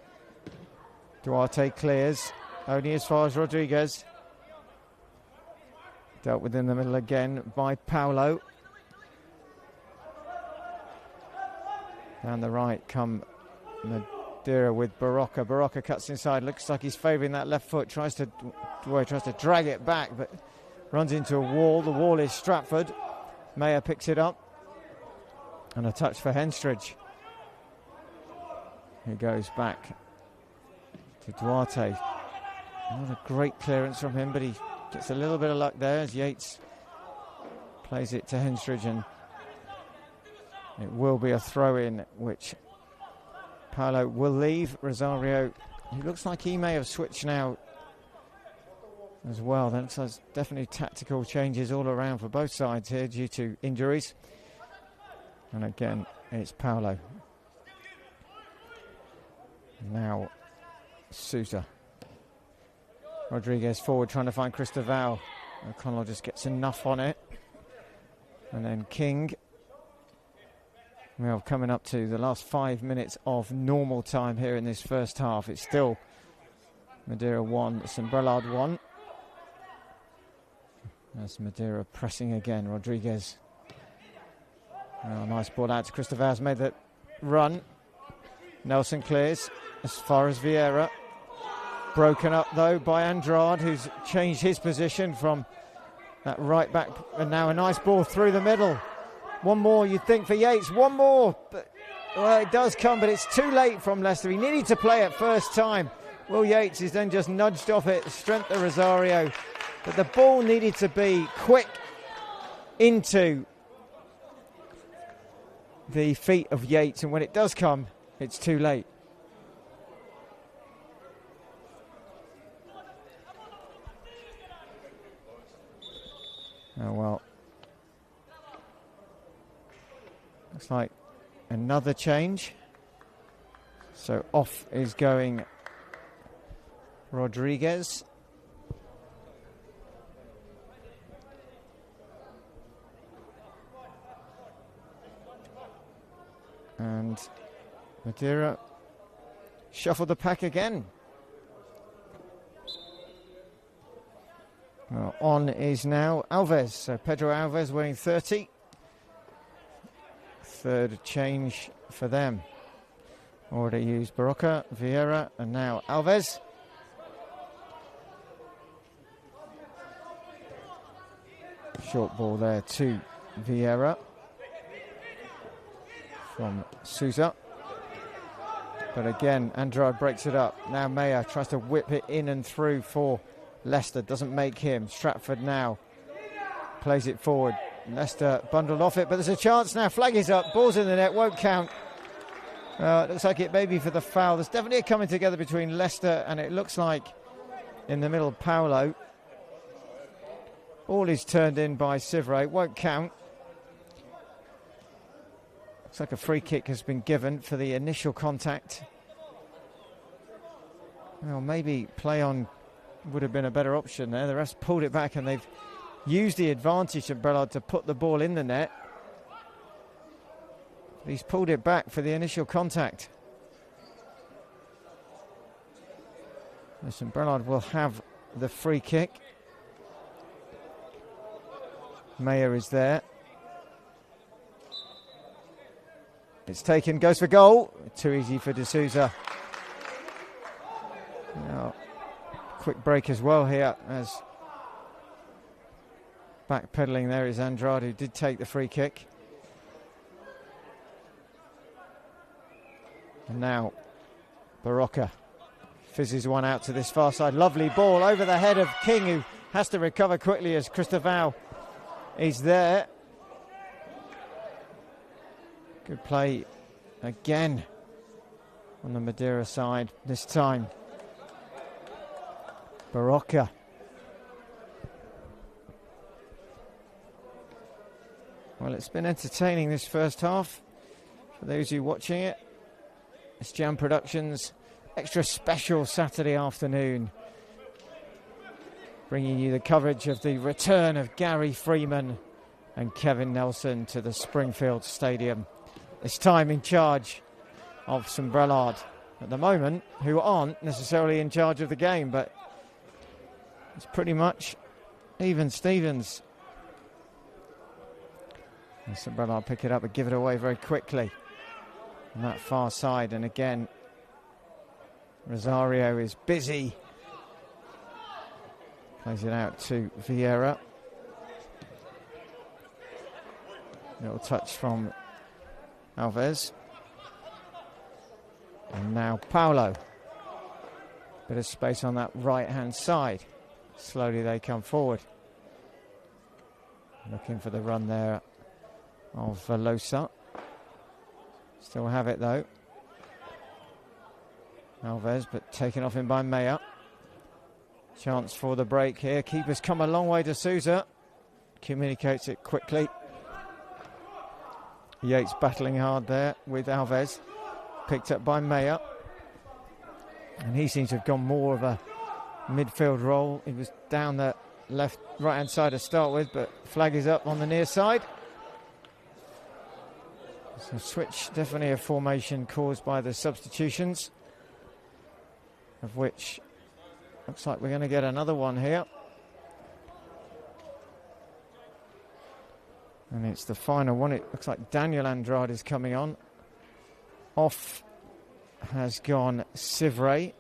Duarte clears. Only as far as Rodriguez. Dealt with in the middle again by Paulo. Down the right come Madeira with Barocca. Barocca cuts inside. Looks like he's favouring that left foot. Tries to drag it back, but runs into a wall. The wall is Stratford. Mayer picks it up. And a touch for Henstridge. He goes back to Duarte. Not a great clearance from him, but he Gets a little bit of luck there as Yates plays it to Henstridge, and it will be a throw-in, which Paolo will leave. Rosario, he looks like he may have switched now as well. There's definitely tactical changes all around for both sides here due to injuries. And again, it's Paolo. Now Sousa. Rodriguez forward trying to find Cristoval. O'Connell just gets enough on it. And then King. Well, coming up to the last 5 minutes of normal time here in this first half. It's still Madeira 1, St Brelade 1. As Madeira pressing again. Rodriguez. Oh, nice ball out to Cristoval's made the run. Nelson clears as far as Vieira. Broken up though by Andrade, who's changed his position from that right back, and now a nice ball through the middle. One more you'd think for Yates, one more, but well, it does come, but it's too late from Leicester. He needed to play it first time. Will Yates is then just nudged off it, strength of Rosario, but the ball needed to be quick into the feet of Yates, and when it does come, it's too late. Oh well. Looks like another change. So off is going Rodriguez. And Madeira shuffled the pack again. Well, on is now Alves. So Pedro Alves wearing 30. Third change for them. Already used Barocca, Vieira, and now Alves. Short ball there to Vieira from Sousa. But again, Andrade breaks it up. Now Meyer tries to whip it in and through for Leicester. Doesn't make him. Stratford now plays it forward. Leicester bundled off it, but there's a chance now. Flag is up. Ball's in the net. Won't count. It looks like it may be for the foul. There's definitely a coming together between Leicester and it looks like in the middle Paolo. Ball is turned in by Sivre. Won't count. Looks like a free kick has been given for the initial contact. Well, maybe play on would have been a better option there. The refs pulled it back and they've used the advantage of Brelade to put the ball in the net. He's pulled it back for the initial contact. St Brelade will have the free kick. Meyer is there. It's taken, goes for goal. Too easy for De Souza. Now, quick break as well here as backpedaling there is Andrade, who did take the free kick. And now Barocca fizzes one out to this far side. Lovely ball over the head of King, who has to recover quickly as Cristoval is there. Good play again on the Madeira side this time. Barocca. Well, it's been entertaining this first half for those who are watching it. It's Jam Productions extra special Saturday afternoon, bringing you the coverage of the return of Gary Freeman and Kevin Nelson to the Springfield Stadium. This time in charge of St Brelade at the moment, who aren't necessarily in charge of the game, but it's pretty much even Stevens. And St Brelade pick it up and give it away very quickly on that far side. And again, Rosario is busy. Plays it out to Vieira. Little touch from Alves. And now Paolo. Bit of space on that right-hand side. Slowly they come forward. Looking for the run there of Velosa. Still have it though. Alves, but taken off him by Meyer. Chance for the break here. Keeper's come a long way to Souza. Communicates it quickly. Yates battling hard there with Alves. Picked up by Meyer. And he seems to have gone more of a midfield role. He was down the right hand side to start with, but flag is up on the near side. So switch, definitely a formation caused by the substitutions, of which looks like we're going to get another one here. And it's the final one. It looks like Daniel Andrade is coming on. Off has gone Sivray.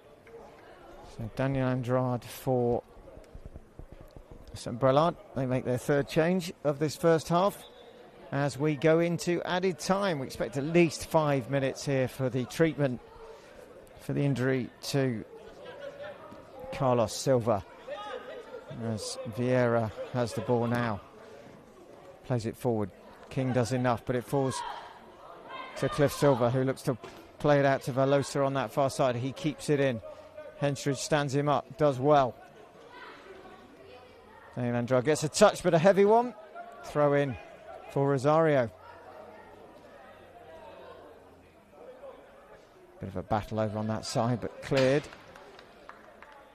So Daniel Andrade for St Brelade. They make their third change of this first half. As we go into added time, we expect at least 5 minutes here for the treatment for the injury to Carlos Silva. As Vieira has the ball now. Plays it forward. King does enough, but it falls to Cliff Silva, who looks to play it out to Velosa on that far side. He keeps it in. Henstridge stands him up, does well. Daniel Andrade gets a touch, but a heavy one. Throw in for Rosario. Bit of a battle over on that side, but cleared.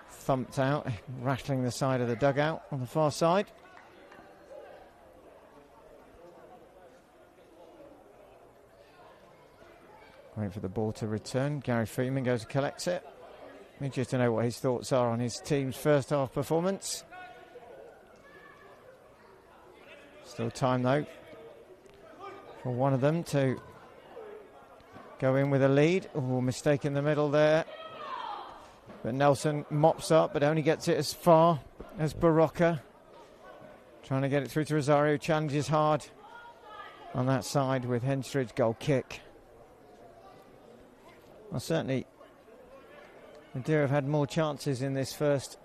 Thumped out, rattling the side of the dugout on the far side. Waiting for the ball to return. Gary Freeman goes and collects it. Interested to know what his thoughts are on his team's first half performance. Still time though for one of them to go in with a lead. Oh, mistake in the middle there. But Nelson mops up, but only gets it as far as Barocca. Trying to get it through to Rosario. Challenges hard on that side with Henstridge. Goal kick. Well, certainly Madeira have had more chances in this first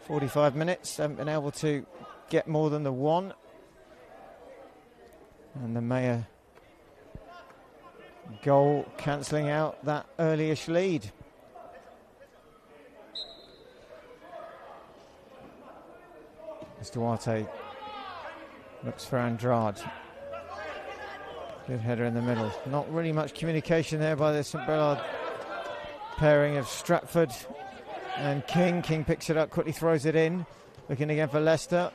45 minutes. Haven't been able to get more than the one. And the Mayer goal cancelling out that earlyish lead. As Duarte looks for Andrade. Good header in the middle. Not really much communication there by the St Brelade pairing of Stratford and King. King picks it up, quickly throws it in. Looking again for Leicester.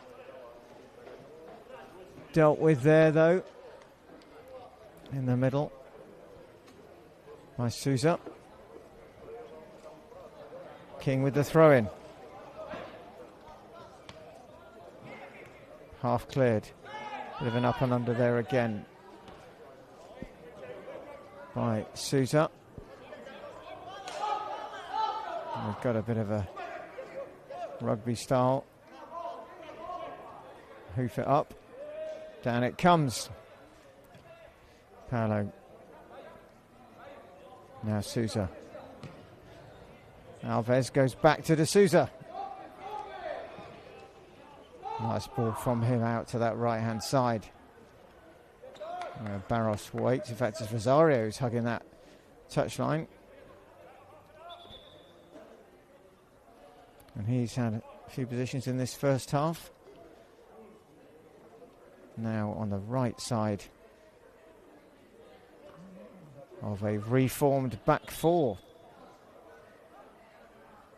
Dealt with there though. In the middle by Souza. King with the throw in. Half cleared. Bit of an up and under there again by Souza. We've got a bit of a rugby style. Hoof it up. Down it comes. Paolo. Now Souza. Alves goes back to De Souza. Nice ball from him out to that right hand side. Barros waits. In fact, it's Rosario who's hugging that touchline. And he's had a few positions in this first half. Now on the right side of a reformed back four.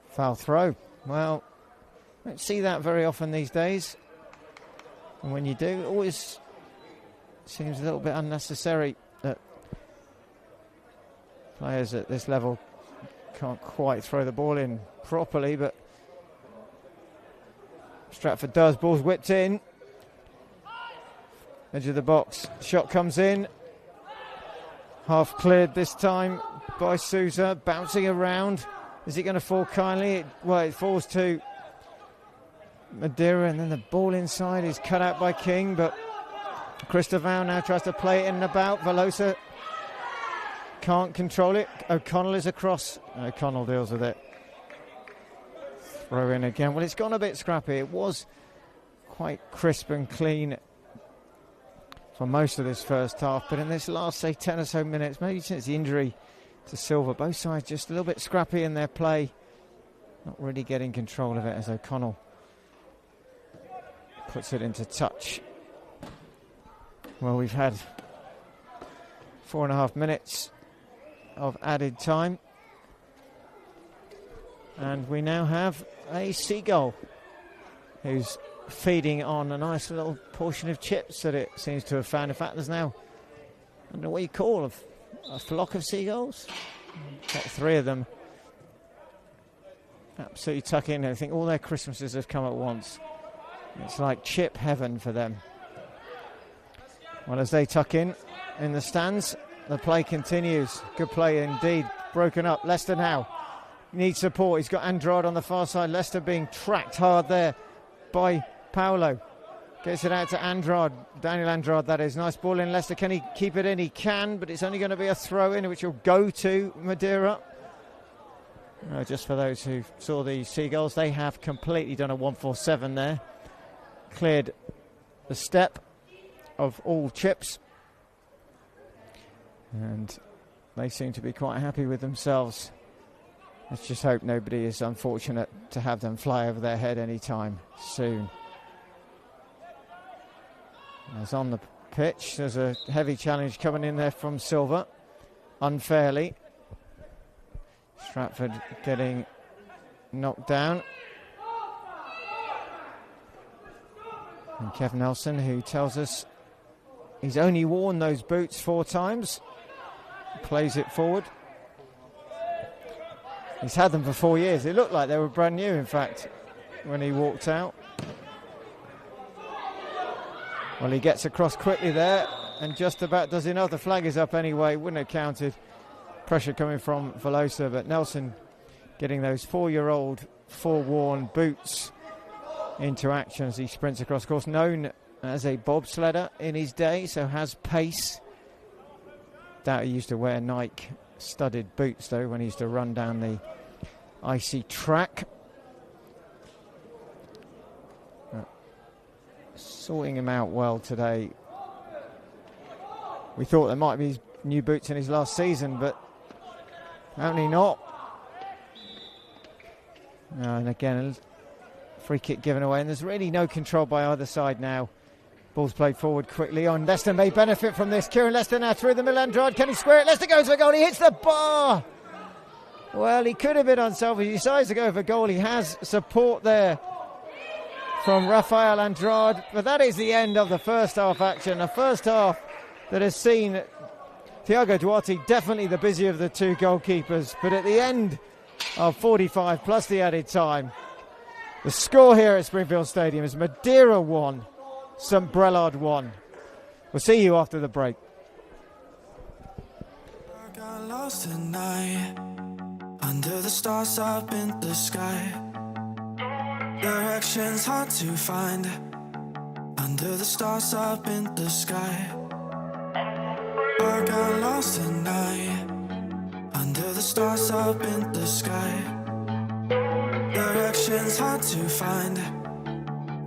Foul throw. Well, don't see that very often these days. And when you do, it always seems a little bit unnecessary that players at this level can't quite throw the ball in properly, but Stratford does. Ball's whipped in. Edge of the box. Shot comes in. Half cleared this time by Souza. Bouncing around. Is it going to fall kindly? Well, it falls to Madeira, and then the ball inside is cut out by King, but Cristobal now tries to play it in and about. Velosa can't control it. O'Connell is across. O'Connell deals with it. throw in again. Well, it's gone a bit scrappy. It was quite crisp and clean for most of this first half, but in this last, say, 10 or so minutes, maybe since the injury to Silva, both sides just a little bit scrappy in their play, not really getting control of it as O'Connell puts it into touch. Well, we've had 4.5 minutes of added time, and we now have a seagull who's feeding on a nice little portion of chips that it seems to have found. In fact, there's now, I don't know what you call a flock of seagulls. Got 3 of them absolutely tuck in. I think all their Christmases have come at once. It's like chip heaven for them. Well, as they tuck in the stands, the play continues. Good play indeed. Broken up. Leicester now needs support. He's got Andrade on the far side. Leicester being tracked hard there by Paulo. Gets it out to Andrade. Daniel Andrade, that is. Nice ball in Leicester. Can he keep it in? He can, but it's only going to be a throw in, which will go to Madeira. Just for those who saw the Seagulls, they have completely done a 1-4-7 there. Cleared the step of all chips. And they seem to be quite happy with themselves. Let's just hope nobody is unfortunate to have them fly over their head anytime soon. As on the pitch, there's a heavy challenge coming in there from Silva, unfairly. Stratford getting knocked down. And Kevin Nelson, who tells us he's only worn those boots 4 times, plays it forward. He's had them for 4 years. It looked like they were brand new, in fact, when he walked out. Well, he gets across quickly there and just about does enough. The flag is up anyway. Wouldn't have counted. Pressure coming from Velosa, but Nelson getting those 4-year-old, 4-worn boots into action as he sprints across course. Known as a bobsledder in his day, so has pace. Doubt he used to wear Nike studded boots, though, when he used to run down the icy track. Sorting him out well today. We thought there might be new boots in his last season, but apparently not. And again, a free kick given away, and there's really no control by either side now. Ball's played forward quickly on. Leicester may benefit from this. Kieran Leicester now through the middle. Andrade, can he square it? Leicester goes for goal. He hits the bar. Well, he could have been unselfish. He decides to go for goal. He has support there from Rafael Andrade. But that is the end of the first half action. A first half that has seen Thiago Duarte definitely the busier of the 2 goalkeepers. But at the end of 45 plus the added time, the score here at Springfield Stadium is Madeira 1, St Brelade 1. We'll see you after the break. I got lost at night, under the stars up in the sky. Directions hard to find, under the stars up in the sky. I got lost at night, under the stars up in the sky. Directions hard to find,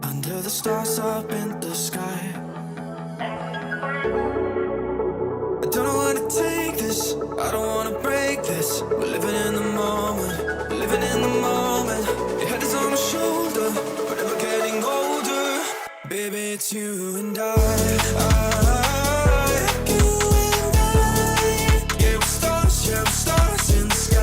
under the stars up in the sky. I don't know where to take this, I don't wanna break this. We're living in the moment, living in the moment. Your head is on my shoulder, but we're getting older. Baby, it's you and I. Yeah, we're stars in the sky.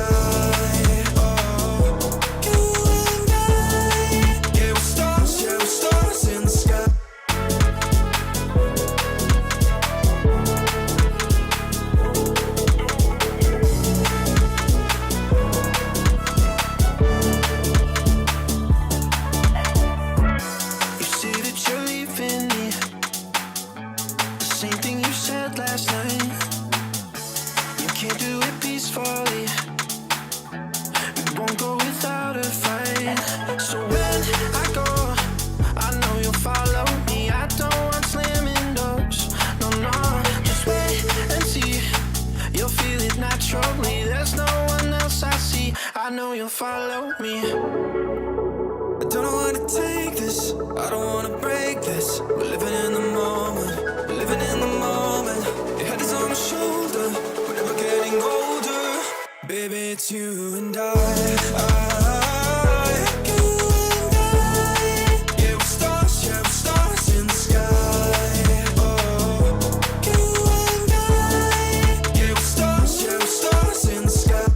There's no one else I see. I know you'll follow me. don't know how to take this. I don't wanna break this. We're living in the moment. We're living in the moment. Your head is on my shoulder. We're never getting older. Baby, it's you and I. Yeah, we're stars in the sky. Oh, you and I. Yeah, we're stars in the sky.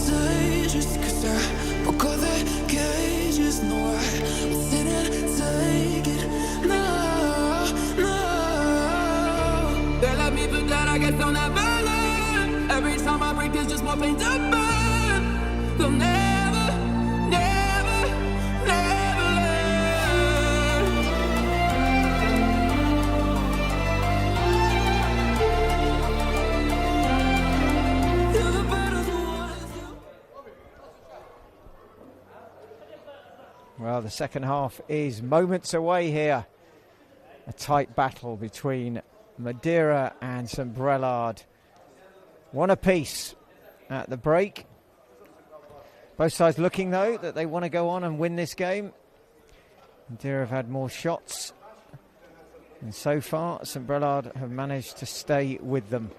contagious, 'cause I broke all the cages. No, I didn't take it. No, no. They let me, but that I guess they'll never learn. Every time I break, there's just more pain to burn. They'll never, never, never learn. You're the better ones. Well, the second half is moments away here. A tight battle between Madeira and St Brelade. One apiece at the break. Both sides looking, though, that they want to go on and win this game. Madeira have had more shots. And so far, St Brelade have managed to stay with them.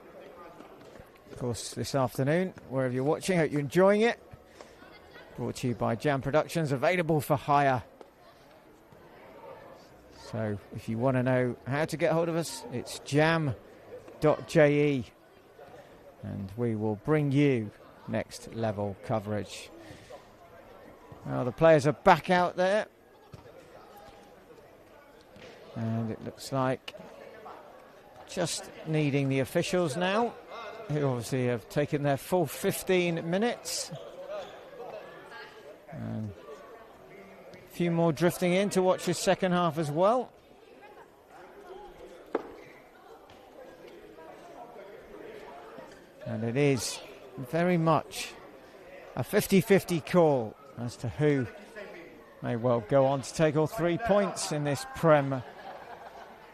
Of course, this afternoon, wherever you're watching, hope you're enjoying it. Brought to you by Jam Productions, available for hire. So if you want to know how to get hold of us, it's jam.je. And we will bring you next level coverage. Well, the players are back out there. And it looks like just needing the officials now, who obviously have taken their full 15 minutes. And a few more drifting in to watch this second half as well. And it is very much a 50-50 call as to who may well go on to take all 3 points in this Prem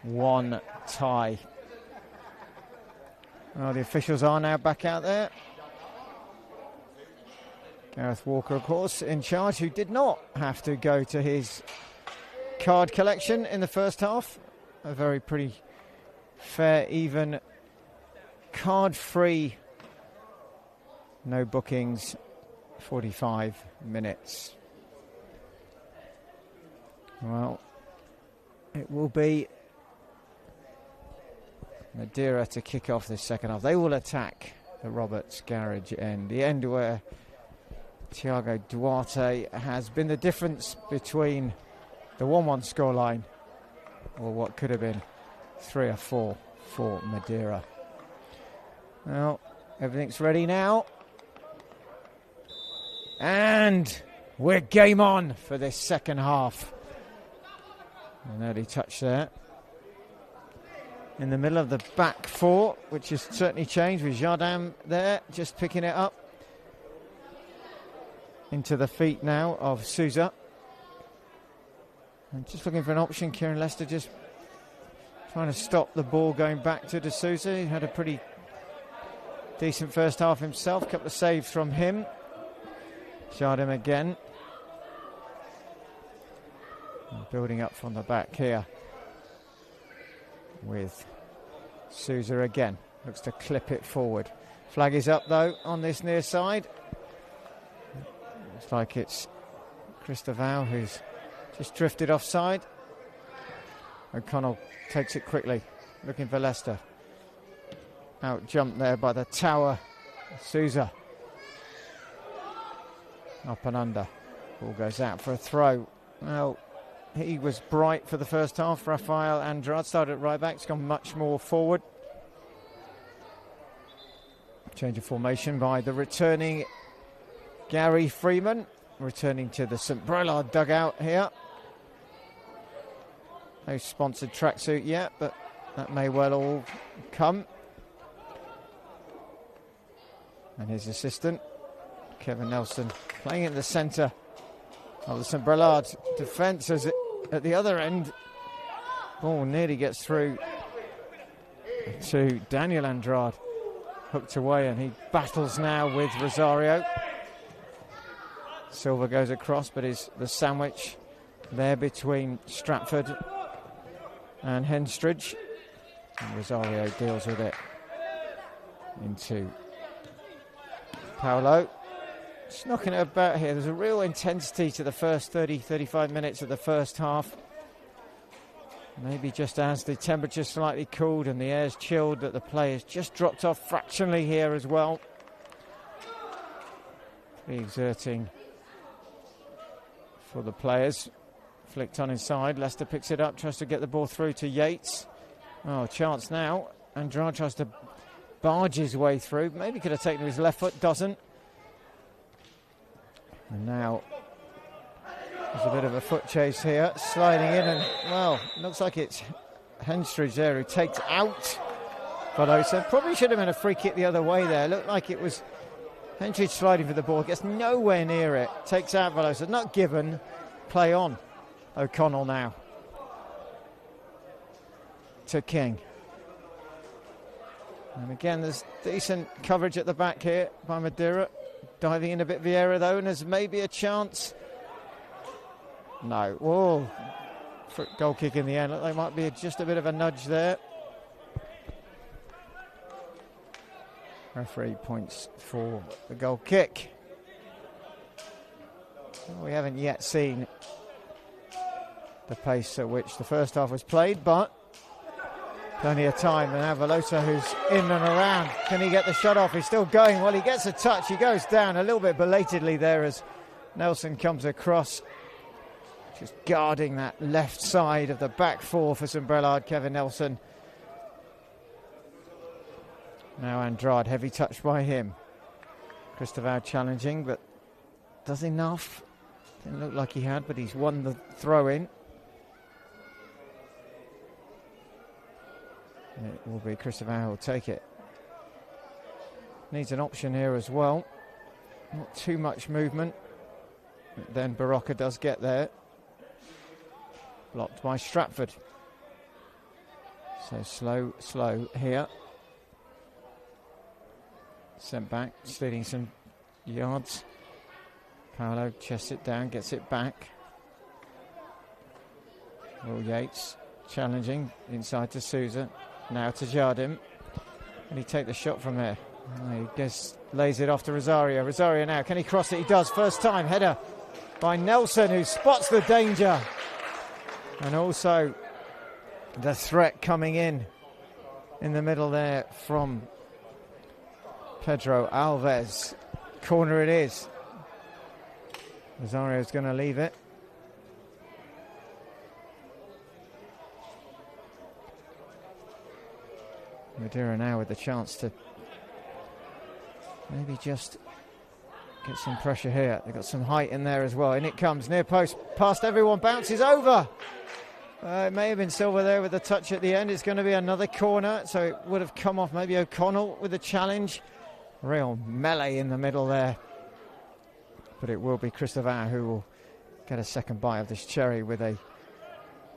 1 tie. Well, the officials are now back out there. Gareth Walker, of course, in charge, who did not have to go to his card collection in the first half. A very pretty fair, even, card-free, no bookings, 45 minutes. Well, it will be Madeira to kick off this second half. They will attack the Roberts Garage end, the end where Thiago Duarte has been the difference between the 1-1 scoreline or what could have been 3 or 4 for Madeira. Well, everything's ready now. And we're game on for this second half. An early touch there. In the middle of the back four, which has certainly changed with Jardin there, just picking it up. Into the feet now of Souza. And just looking for an option. Kieran Lester just trying to stop the ball going back to De Souza. He had a pretty decent first half himself. Couple of saves from him. Jardin again. And building up from the back here. With Souza again. Looks to clip it forward. Flag is up though on this near side. Looks like it's Christoval who's just drifted offside. O'Connell takes it quickly, looking for Leicester. Out jumped there by the tower. Souza. Up and under. Ball goes out for a throw. Well, he was bright for the first half. Rafael Andrade started at right back. It's gone much more forward. Change of formation by the returning Gary Freeman, returning to the St Brelade dugout here. No sponsored tracksuit yet, but that may well all come. And his assistant, Kevin Nelson, playing in the centre of the St Brelade defence as it, at the other end, ball nearly gets through to Daniel Andrade. Hooked away and he battles now with Rosario. Silva goes across, but is the sandwich there between Stratford and Henstridge. And Rosario deals with it into Paolo. Just knocking it about here. There's a real intensity to the first 30-35 minutes of the first half. Maybe just as the temperature slightly cooled and the air's chilled, that the players just dropped off fractionally here as well. exerting for the players. Flicked on inside. Leicester picks it up, tries to get the ball through to Yates. Oh, chance now. Andrade tries to barge his way through. Maybe could have taken his left foot, doesn't. And now there's a bit of a foot chase here, sliding in, and well, looks like it's Henstridge there who takes out Velosa. Probably should have been a free kick the other way there. Looked like it was Henstridge sliding for the ball, gets nowhere near it, takes out Velosa. Not given. Play on. O'Connell now to King. And again, there's decent coverage at the back here by Madeira. Diving in a bit Vieira though, and there's maybe a chance. No. Whoa. Goal kick in the end. Look, there might be just a bit of a nudge there. Referee points for the goal kick. Well, we haven't yet seen the pace at which the first half was played, but plenty of time. And now Velosa, who's in and around. Can he get the shot off? He's still going. Well, he gets a touch. He goes down a little bit belatedly there as Nelson comes across. Just guarding that left side of the back four for St Brelade, Kevin Nelson. Now Andrade, heavy touch by him. Christopher challenging, but does enough. Didn't look like he had, but he's won the throw-in. It will be Christopher who will take it. Needs an option here as well. Not too much movement. But then Barocca does get there. Blocked by Stratford. So slow here. Sent back, stealing some yards. Paolo chests it down, gets it back. Will Yates challenging inside to Souza. Now to Jardim. Can he take the shot from there? He just lays it off to Rosario. Rosario now, can he cross it? He does. First time header by Nelson, who spots the danger. And also the threat coming in the middle there from Pedro Alves. Corner it is. Rosario's going to leave it. Madeira now with the chance to maybe just get some pressure here. They've got some height in there as well. In it comes, near post, past everyone, bounces over. It may have been Silva there with a touch at the end. It's going to be another corner, so it would have come off maybe O'Connell with a challenge. Real melee in the middle there. But it will be Christopher who will get a second bite of this cherry with a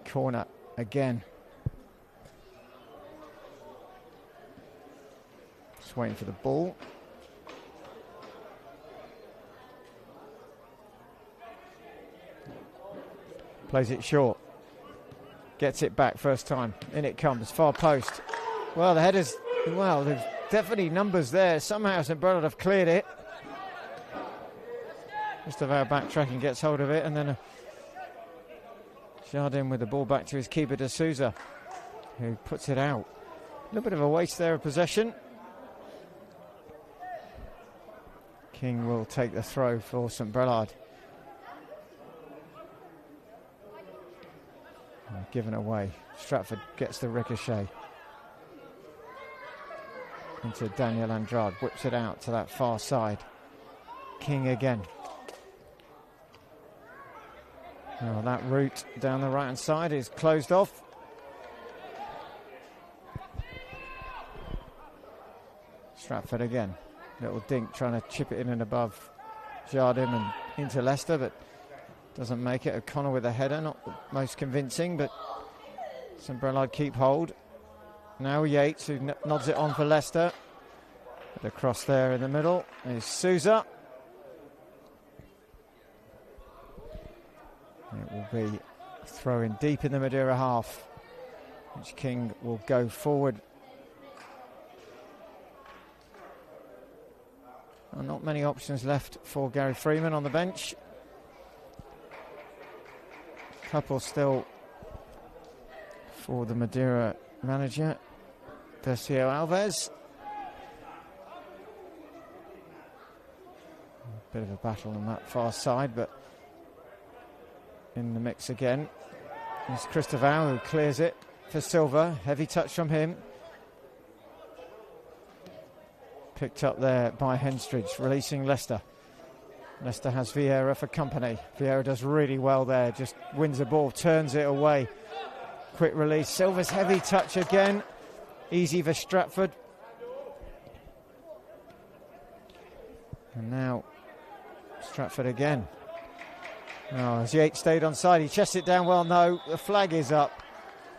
corner again. Just waiting for the ball. Plays it short. Gets it back first time. In it comes. Far post. Well, the headers. Well, there's definitely numbers there. Somehow St Brelade have cleared it. Christopher backtracking, gets hold of it, and then Jardim with the ball back to his keeper de Souza, who puts it out. A little bit of a waste there of possession. King will take the throw for St Brelade. Given away. Stratford gets the ricochet into Daniel Andrade, whips it out to that far side. King again. Well, that route down the right hand side is closed off. Stratford again. Little dink trying to chip it in and above Jardim and into Leicester, but doesn't make it. O'Connell with a header, not the most convincing, but St Brelade keep hold. Now Yates, who nods it on for Leicester. The cross there in the middle is Souza. It will be throwing deep in the Madeira half, which King will go forward. Well, not many options left for Gary Freeman on the bench. Couple still for the Madeira manager, Decio Alves. Bit of a battle on that far side, but in the mix again. It's Christoval who clears it for Silva. Heavy touch from him. Picked up there by Henstridge, releasing Leicester. Leicester has Vieira for company. Vieira does really well there, just wins the ball, turns it away. Quick release, Silva's heavy touch again. Easy for Stratford. And now Stratford again. Oh, as Yates stayed on side, he chests it down well. No, the flag is up.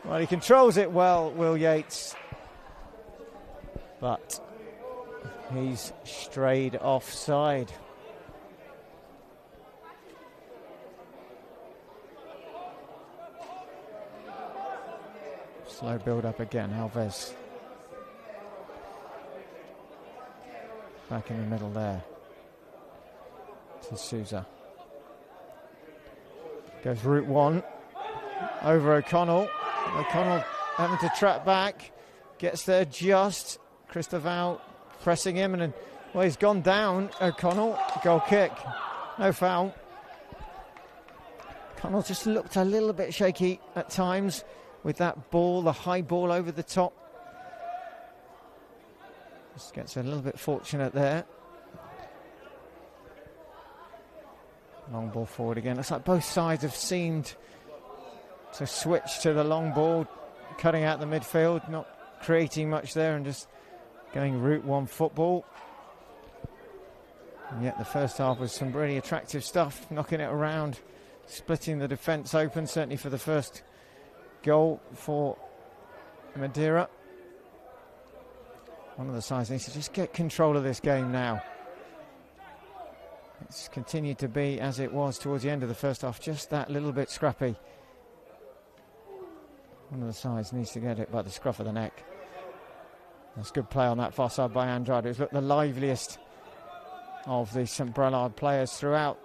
Well, he controls it well, Will Yates. But he's strayed offside. Slow build up again, Alves. Back in the middle there. To Sousa. Goes route one. Over O'Connell. O'Connell having to track back. Gets there just. Christoval pressing him, and then, well, he's gone down. O'Connell, goal kick. No foul. O'Connell just looked a little bit shaky at times with that ball, the high ball over the top. Just gets a little bit fortunate there. Long ball forward again. Looks like both sides have seemed to switch to the long ball, cutting out the midfield, not creating much there and just going route one football. And yet the first half was some really attractive stuff, knocking it around, splitting the defence open, certainly for the first goal for Madeira. One of the sides needs to just get control of this game now. It's continued to be as it was towards the end of the first half, just that little bit scrappy. One of the sides needs to get it by the scruff of the neck. That's good play on that far side by Andrade, who's looked the liveliest of the St Brelade players throughout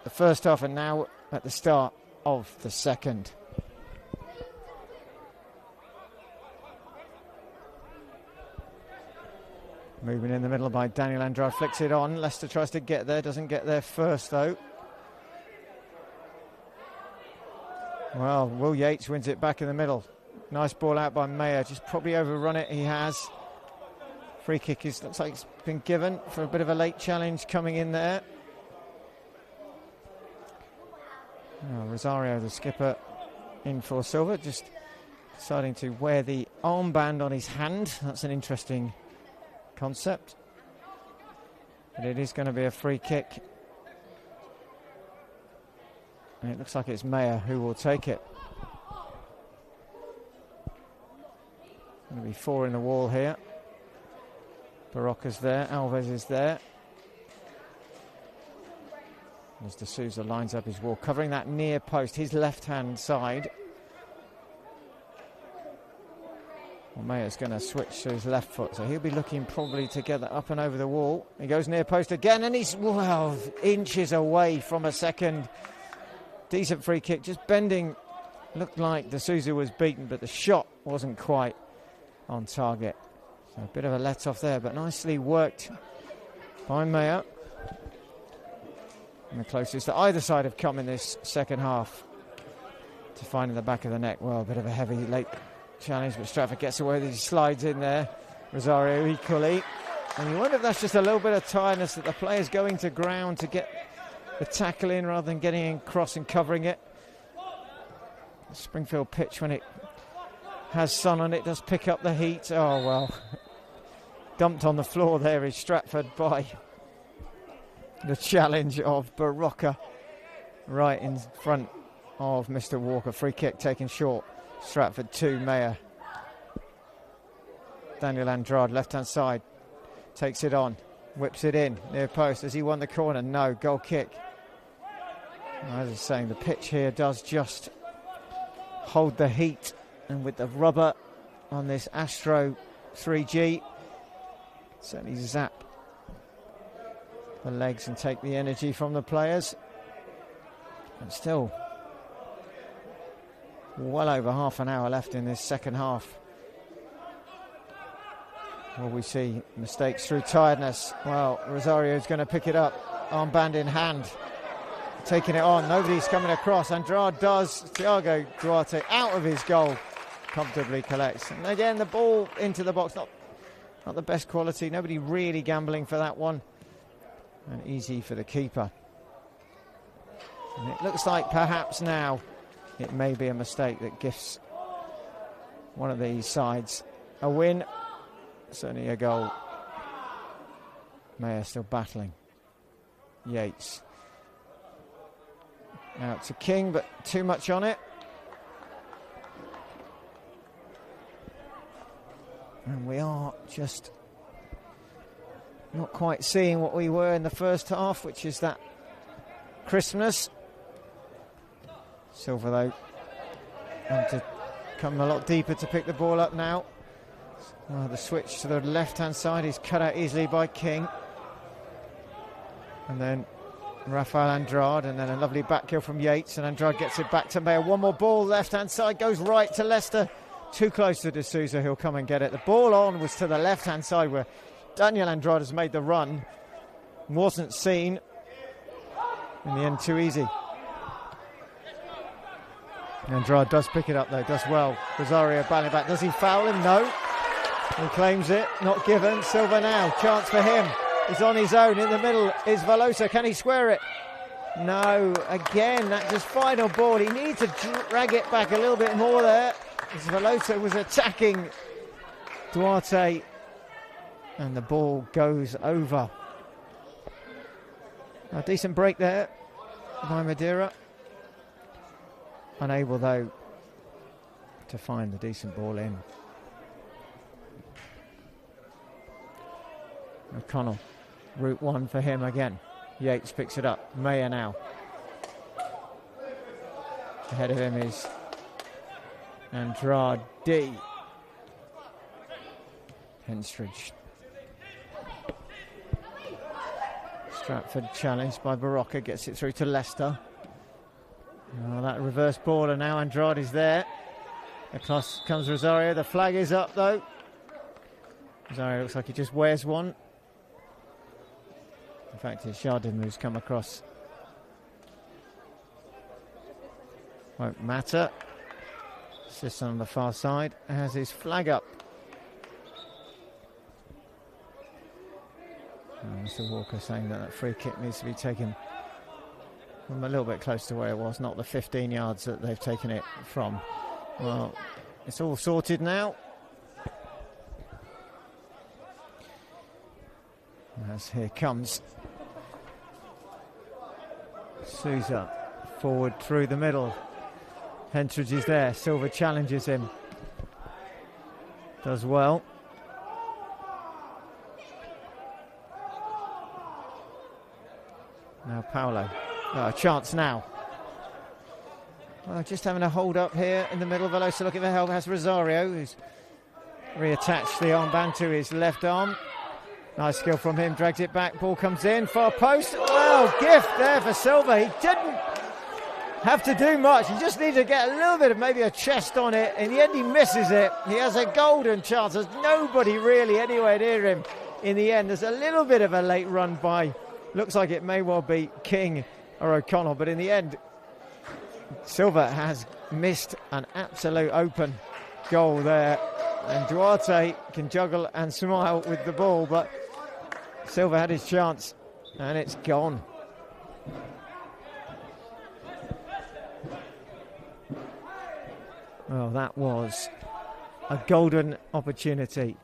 the first half and now at the start of the second. Moving in the middle by Daniel Andrade, flicks it on. Leicester tries to get there, doesn't get there first though. Well, Will Yates wins it back in the middle. Nice ball out by Mayer, just probably overrun it, he has. Free kick looks like it's been given for a bit of a late challenge coming in there. Oh, Rosario, the skipper, in for Silva, just deciding to wear the armband on his hand. That's an interesting concept. But it is going to be a free kick. And it looks like it's Mayer who will take it. Going to be four in the wall here. Barocca's there, Alves is there. As De Souza lines up his wall, covering that near post, his left-hand side. Well, Mayer's going to switch to his left foot, so he'll be looking probably to get that up and over the wall. He goes near post again, and he's, well, inches away from a second. Decent free kick, just bending. Looked like De Souza was beaten, but the shot wasn't quite on target. So a bit of a let-off there, but nicely worked by Mayer. And the closest that either side have come in this second half to finding the back of the net. Well, a bit of a heavy late challenge, but Stratford gets away with it. He slides in there. Rosario equally. And you wonder if that's just a little bit of tiredness that the player's going to ground to get the tackle in rather than getting in cross and covering it. The Springfield pitch, when it has sun on it, does pick up the heat. Oh, well. Dumped on the floor there is Stratford by the challenge of Barocca right in front of Mr. Walker. Free kick taken short. Stratford 2, Mayer. Daniel Andrade, left-hand side. Takes it on. Whips it in. Near post. Has he won the corner? No. Goal kick. As I was saying, the pitch here does just hold the heat. And with the rubber on this Astro 3G, certainly zap the legs and take the energy from the players. And still well over half an hour left in this second half. Will we see mistakes through tiredness? Well, Rosario's going to pick it up. armband in hand, taking it on. Nobody's coming across. Andrade does. Thiago Duarte out of his goal, comfortably collects. And again, the ball into the box, not the best quality. Nobody really gambling for that one. And easy for the keeper. And it looks like perhaps now it may be a mistake that gifts one of these sides a win. Certainly a goal. Mayer still battling. Yates. Out to King, but too much on it. And we are just not quite seeing what we were in the first half, which is that crispness. Silva, though, having to come a lot deeper to pick the ball up now. The switch to the left-hand side is cut out easily by King. And then Rafael Andrade, and then a lovely back heel from Yates, and Andrade gets it back to Mayer. One more ball, left-hand side, goes right to Leicester. Too close to D'Souza, he'll come and get it. The ball on was to the left-hand side where Daniel Andrade has made the run. Wasn't seen. In the end, too easy. Andrade does pick it up though, does well. Rosario battling back. Does he foul him? No. He claims it, not given. Silva now, chance for him. He's on his own. In the middle is Velosa. Can he square it? No. Again, that just final ball. He needs to drag it back a little bit more there. As Velosa was attacking Duarte. And the ball goes over. A decent break there by Madeira. Unable, though, to find the decent ball in. O'Connell, route one for him again. Yates picks it up. Mayer now. Ahead of him is Andrade. Henstridge. Stratford challenged by Barocca, gets it through to Leicester. Oh, that reverse ball, and now Andrade is there. Across comes Rosario. The flag is up though. Rosario looks like he just wears one. In fact, it's Jardim who's come across. Won't matter. Sits on the far side, has his flag up. Mr. Walker saying that free kick needs to be taken from a little bit close to where it was, not the 15 yards that they've taken it from. Well, it's all sorted now. As here comes Souza forward through the middle. Henstridge is there. Silva challenges him. Does well. Now Paulo. Oh, a chance now. Well, just having a hold up here in the middle. Velosa looking for help. Has Rosario, who's reattached the armband to his left arm. Nice skill from him. Drags it back. Ball comes in. Far post. Well, gift there for Silva. He didn't have to do much. He just needs to get a little bit of maybe a chest on it. In the end, he misses it. He has a golden chance. There's nobody really anywhere near him in the end. There's a little bit of a late run by, looks like it may well be King or O'Connell, but in the end, Silva has missed an absolute open goal there. And Duarte can juggle and smile with the ball, but Silva had his chance and it's gone. Well, that was a golden opportunity.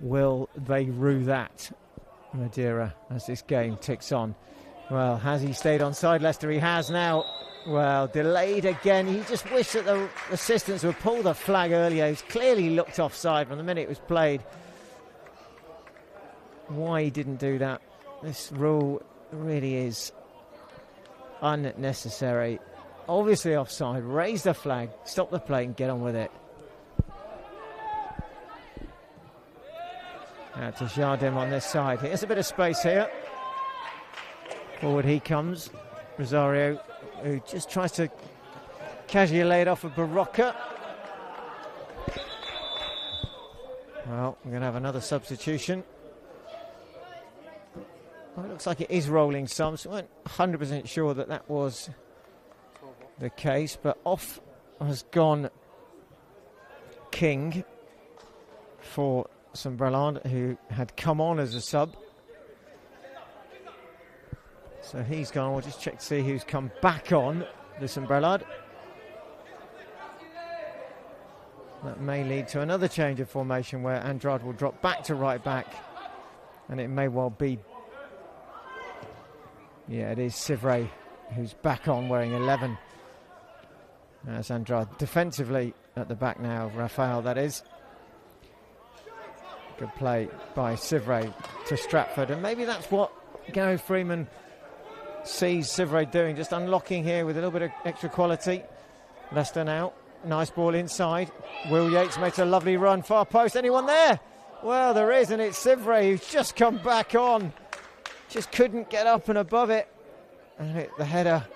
Will they rue that, Madeira, as this game ticks on? Well, has he stayed on side Leicester? He has now. Well, delayed again. He just wished that the assistants would pull the flag earlier. He's clearly looked offside from the minute it was played. Why he didn't do that? This rule really is unnecessary. Obviously offside. Raise the flag, stop the play and get on with it. Out to Jardim on this side. He has a bit of space here. Forward he comes. Rosario, who just tries to casually lay it off of Barocca. Well, we're going to have another substitution. Well, it looks like it is rolling some, so I weren't 100% sure that was the case, but off has gone King for St Brelade, who had come on as a sub. So he's gone. We'll just check to see who's come back on the St Brelade. That may lead to another change of formation where Andrade will drop back to right back, and it may well be, yeah, it is Sivray who's back on wearing 11. As Andrade defensively at the back now, Rafael that is. Good play by Sivray to Stratford, and maybe that's what Gary Freeman sees Sivray doing, just unlocking here with a little bit of extra quality. Leicester now, nice ball inside. Will Yates makes a lovely run, far post, anyone there? Well, there is, and it's Sivray who's just come back on. Just couldn't get up and above it, and the header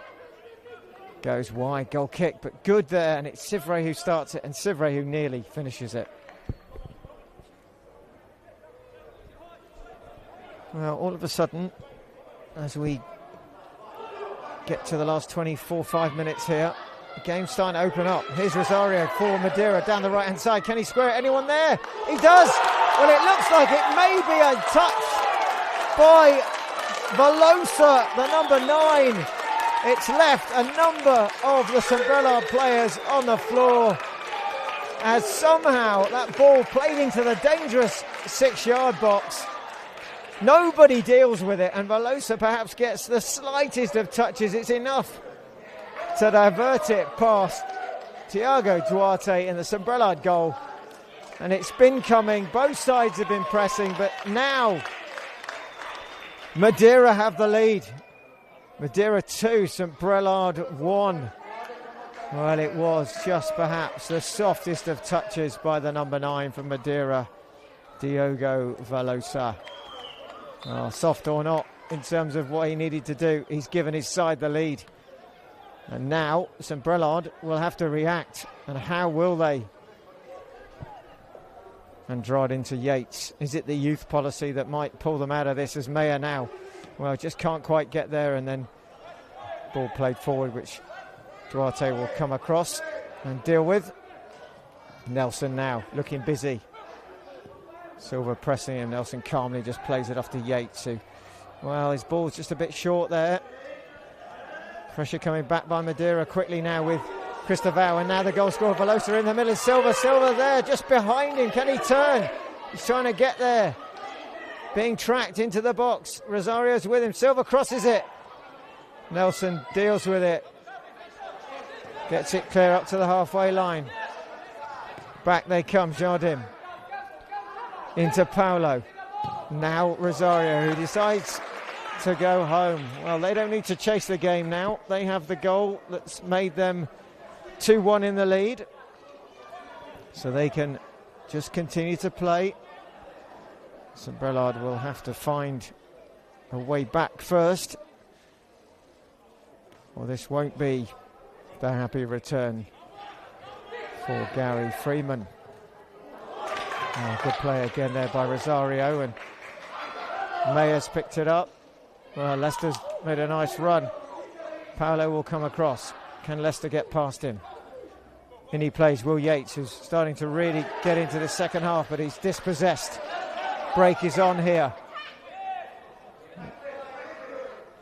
goes wide, goal kick, but good there, and it's Sivray who starts it, and Sivray who nearly finishes it. Well, all of a sudden, as we get to the last 5 minutes here, the game's starting to open up. Here's Rosario for Madeira down the right-hand side. Can he square it? Anyone there? He does! Well, it looks like it may be a touch by Velosa, the number 9. It's left a number of the St Brelade players on the floor, as somehow that ball played into the dangerous 6-yard box. Nobody deals with it, and Velosa perhaps gets the slightest of touches. It's enough to divert it past Thiago Duarte in the St Brelade goal. And it's been coming. Both sides have been pressing, but now Madeira have the lead. Madeira 2, St Brelade 1. Well, it was just perhaps the softest of touches by the number 9 from Madeira, Diogo Velosa. Oh, soft or not, in terms of what he needed to do, he's given his side the lead. And now St Brelade will have to react. And how will they? Andrade into Yates. Is it the youth policy that might pull them out of this, as Meyer now? Well, just can't quite get there, and then ball played forward, which Duarte will come across and deal with. Nelson now looking busy. Silva pressing him. Nelson calmly just plays it off to Yates, who, well, his ball's just a bit short there. Pressure coming back by Madeira quickly now with Cristobal, and now the goal scorer Velosa in the middle. Silva there just behind him. Can he turn? He's trying to get there. Being tracked into the box. Rosario's with him. Silva crosses it. Nelson deals with it. Gets it clear up to the halfway line. Back they come, Jardim. Into Paulo. Now Rosario, who decides to go home. Well, they don't need to chase the game now. They have the goal that's made them 2-1 in the lead. So they can just continue to play. St Brelade will have to find a way back first, or this won't be the happy return for Gary Freeman. Oh, good play again there by Rosario, and Mayer's picked it up. Well, Leicester's made a nice run. Paulo will come across. Can Leicester get past him? In he plays Will Yates, who's starting to really get into the second half, but he's dispossessed. Break is on here.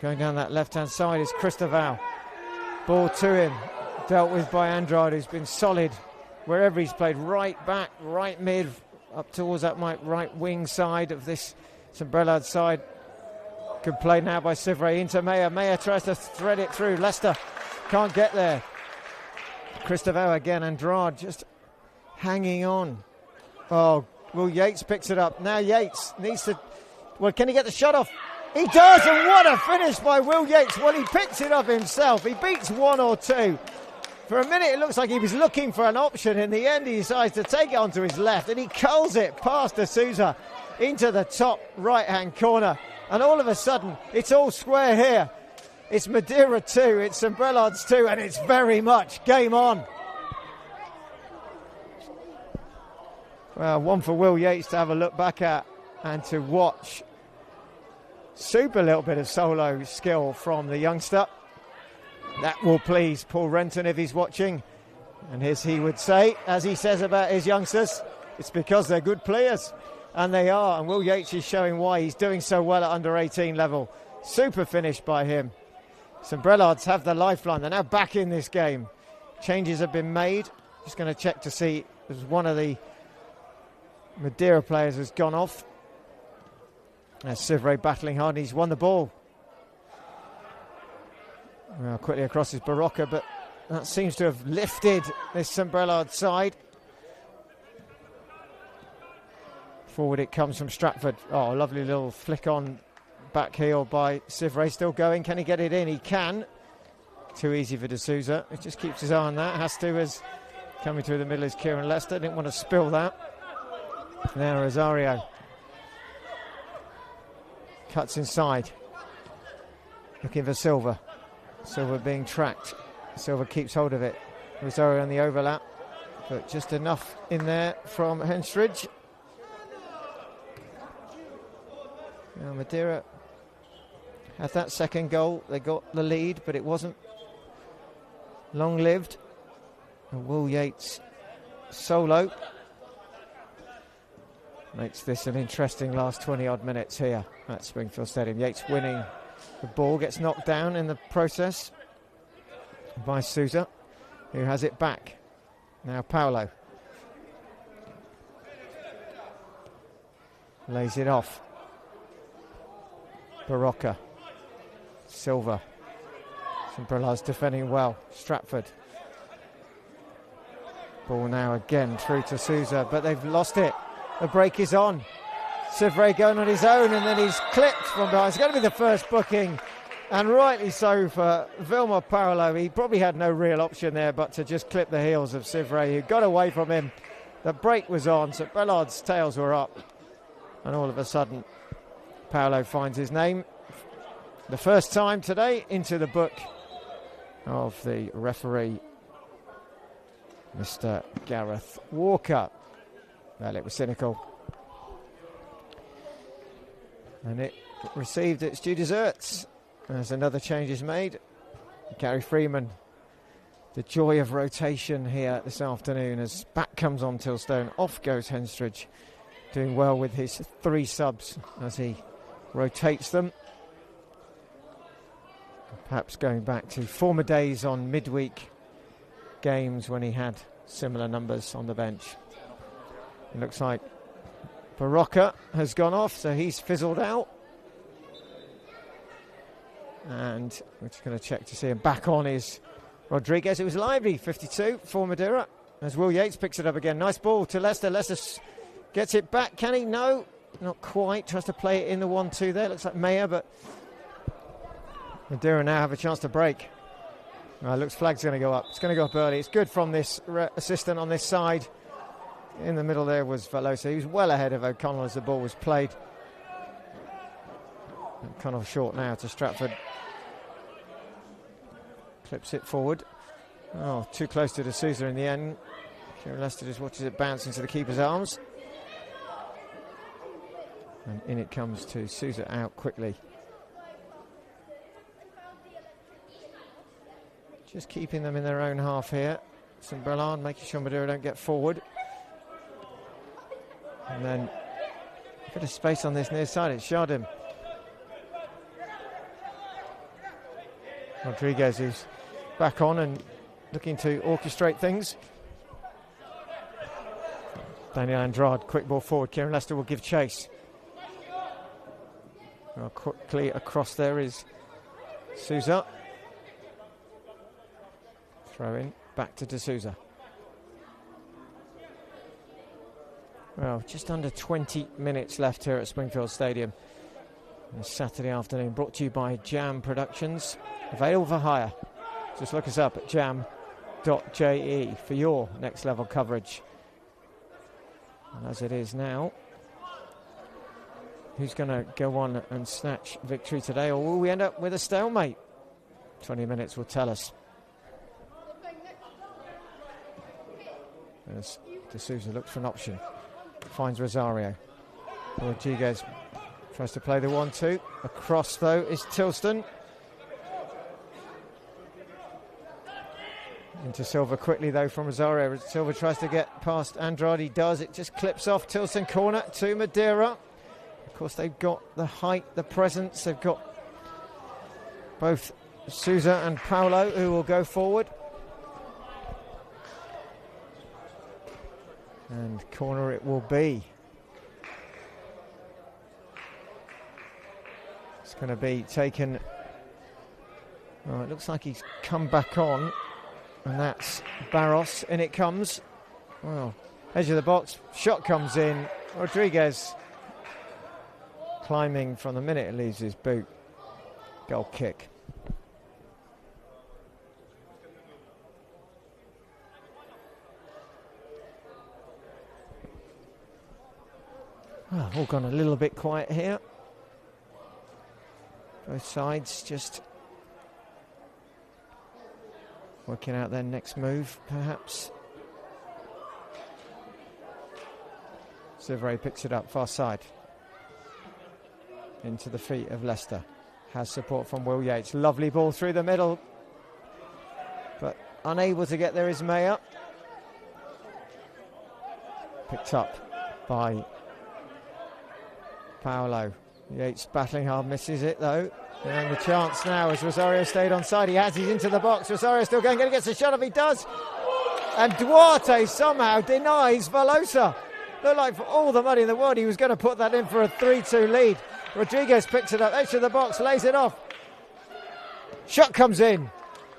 Going down that left-hand side is Cristobal. Ball to him. Dealt with by Andrade, who's been solid wherever he's played. Right back, right mid, up towards that right wing side of this St Brelade side. Good play now by Sivray into Meyer. Meyer tries to thread it through. Leicester can't get there. Cristobal again. Andrade just hanging on. Oh, Will Yates picks it up. Now Yates needs to... Well, can he get the shot off? He does, and what a finish by Will Yates. Well, he picks it up himself. He beats one or two. For a minute, it looks like he was looking for an option. In the end, he decides to take it onto his left, and he culls it past D'Souza into the top right-hand corner. And all of a sudden, it's all square here. It's Madeira 2, it's St Brelade's 2, and it's very much game on. Well, one for Will Yates to have a look back at and to watch Super little bit of solo skill from the youngster. That will please Paul Renton if he's watching. And as he would say, as he says about his youngsters, it's because they're good players. And they are. And Will Yates is showing why he's doing so well at under 18 level. Super finish by him. St Brelades have the lifeline. They're now back in this game. Changes have been made. Just going to check to see as one of the Madeira players has gone off. As Sivray battling hard. He's won the ball. Well, quickly across is Barocca, but that seems to have lifted this St Brelade side. Forward it comes from Stratford. Oh, lovely little flick on back heel by Sivray. Still going. Can he get it in? He can. Too easy for D'Souza. He just keeps his eye on that. Has to, as coming through the middle is Kieran Lester. Didn't want to spill that. Now Rosario cuts inside. Looking for Silva. Silva being tracked. Silva keeps hold of it. Rosario on the overlap. But just enough in there from Henstridge. Now Madeira had that second goal. They got the lead, but it wasn't long-lived. And Will Yates solo makes this an interesting last 20-odd minutes here at Springfield Stadium. Yates winning the ball, gets knocked down in the process by Souza, who has it back. Now Paulo lays it off. Barocca. Silva. St Brelade's defending well. Stratford. Ball now again through to Souza, but they've lost it. The break is on. Sivray going on his own, and then he's clipped from behind. It's going to be the first booking, and rightly so for Vilma Paulo. He probably had no real option there but to just clip the heels of Sivray, who got away from him. The break was on, so Brelade's tails were up, and all of a sudden Paulo finds his name. The first time today into the book of the referee, Mr. Gareth Walker. Well, it was cynical. And it received its due deserts as another change is made. Gary Freeman, the joy of rotation here this afternoon, as back comes on Tilstone, off goes Henstridge, doing well with his 3 subs as he rotates them. Perhaps going back to former days on midweek games when he had similar numbers on the bench. It looks like Barocca has gone off, so he's fizzled out. And we're just going to check to see him. Back on is Rodriguez. It was lively, 52 for Madeira, as Will Yates picks it up again. Nice ball to Lester. Lester gets it back. Can he? No, not quite. Tries to play it in the 1-2 there. Looks like Mayer, but Madeira now have a chance to break. Looks flag's going to go up. It's going to go up early. It's good from this assistant on this side. In the middle there was Velosa. He was well ahead of O'Connell as the ball was played. O'Connell short now to Stratford. Clips it forward. Oh, too close to D'Souza in the end. Kieran Lester just watches it bounce into the keeper's arms. And in it comes to Souza, out quickly. Just keeping them in their own half here. St Brelade making sure Madeira don't get forward. And then a bit of space on this near side. It's Jardim. Rodriguez who's back on and looking to orchestrate things. Daniel Andrade, quick ball forward. Kieran Lester will give chase. Well, quickly across there is Souza. Throw in back to D'Souza. Well, just under 20 minutes left here at Springfield Stadium. This Saturday afternoon, brought to you by Jam Productions. Available for hire. Just look us up at jam.je for your next level coverage. And as it is now, who's going to go on and snatch victory today, or will we end up with a stalemate? 20 minutes will tell us. As D'Souza looks for an option. Finds Rosario. Rodriguez Tries to play the 1-2. Across, though, is Tilston. Into Silva quickly, though, from Rosario. Silva tries to get past Andrade. He does. It just clips off. Tilston corner to Madeira. Of course, they've got the height, the presence. They've got both Souza and Paulo, who will go forward. And corner it will be. It's going to be taken. Oh, it looks like he's come back on. And that's Barros. In it comes. Well, edge of the box. Shot comes in. Rodriguez climbing from the minute it leaves his boot. Goal kick. Well, all gone a little bit quiet here. Both sides just working out their next move, perhaps. Sivray picks it up, far side. Into the feet of Leicester. Has support from Will Yates. Lovely ball through the middle. But unable to get there is Mayer. Picked up by Paulo. Yates battling hard, misses it though. And the chance now as Rosario stayed on side. He's into the box. Rosario still going, gets a shot if he does. And Duarte somehow denies Velosa. Looked like for all the money in the world he was going to put that in for a 3-2 lead. Rodriguez picks it up, edge of the box, lays it off. Shot comes in.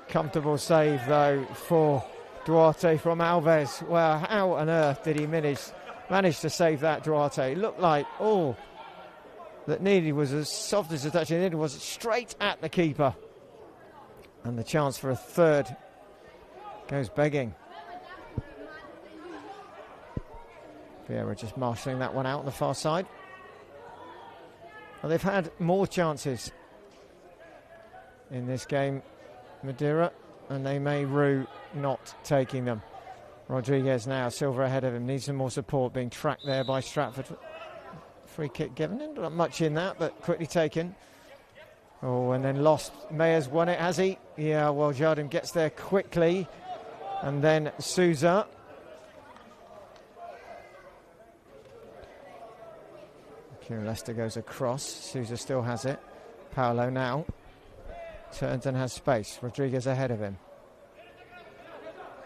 Comfortable save though for Duarte from Alves. Well, how on earth did he manage to save that, Duarte? It looked like all that needed was as soft as the touch it was straight at the keeper. And the chance for a third goes begging. Vieira just marshalling that one out on the far side. Well, they've had more chances in this game, Madeira, and they may rue not taking them. Rodriguez now, Silva ahead of him, needs some more support, being tracked there by Stratford. Free kick given him, not much in that, but quickly taken. Oh, and then lost. Mayer's won it, has he? Yeah, well, Jardim gets there quickly. And then Souza. Leicester goes across. Souza still has it. Paulo now turns and has space. Rodriguez ahead of him.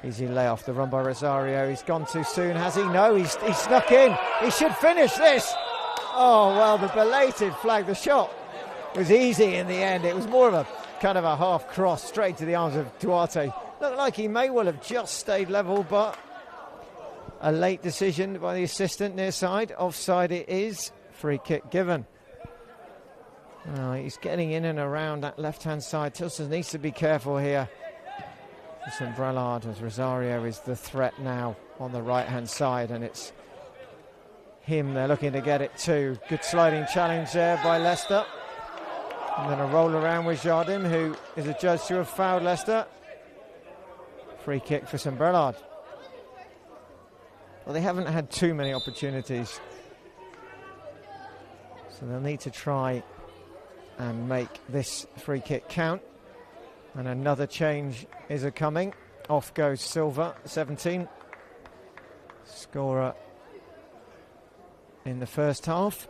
Easy layoff. The run by Rosario. He's gone too soon, has he? No, he's snuck in. He should finish this. Oh, well, the belated flag. The shot was easy in the end. It was more of a kind of a half cross straight to the arms of Duarte. Looked like he may well have just stayed level, but a late decision by the assistant near side. Offside it is. Free kick given. He's getting in and around that left-hand side. Tilson needs to be careful here. St Brelade, as Rosario is the threat now on the right-hand side, and it's him they're looking to get it to. Good sliding challenge there by Leicester. And then a roll around with Jardim, who is adjudged to have fouled Leicester. Free kick for St Brelade. Well, they haven't had too many opportunities, so they'll need to try and make this free kick count. And another change is coming. Off goes Silva, 17. Scorer in the first half.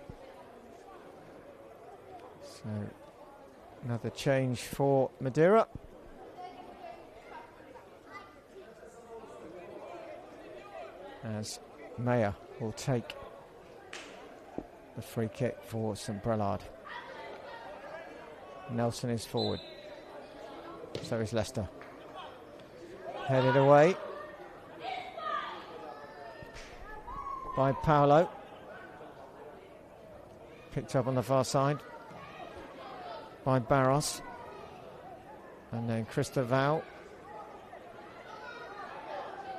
So another change for Madeira. As Mayer will take the free kick for St Brelade. Nelson is forward. So is Leicester. Headed away by Paulo. Picked up on the far side by Barros. And then Cristoval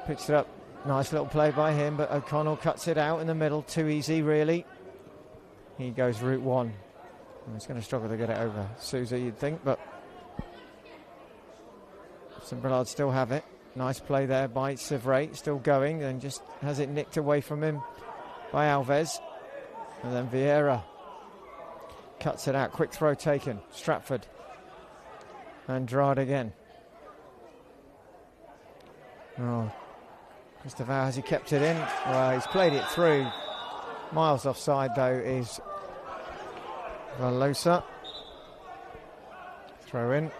picks it up. Nice little play by him, but O'Connell cuts it out in the middle. Too easy, really. He goes route one. He's going to struggle to get it over Souza, you'd think, but St Brelade still have it. Nice play there by Sivray, still going, and just has it nicked away from him by Alves. And then Vieira cuts it out. Quick throw taken. Stratford. Andrade again. Oh, Christopher, has he kept it in? Well, he's played it through. Miles offside, though, is Velosa. Throw in.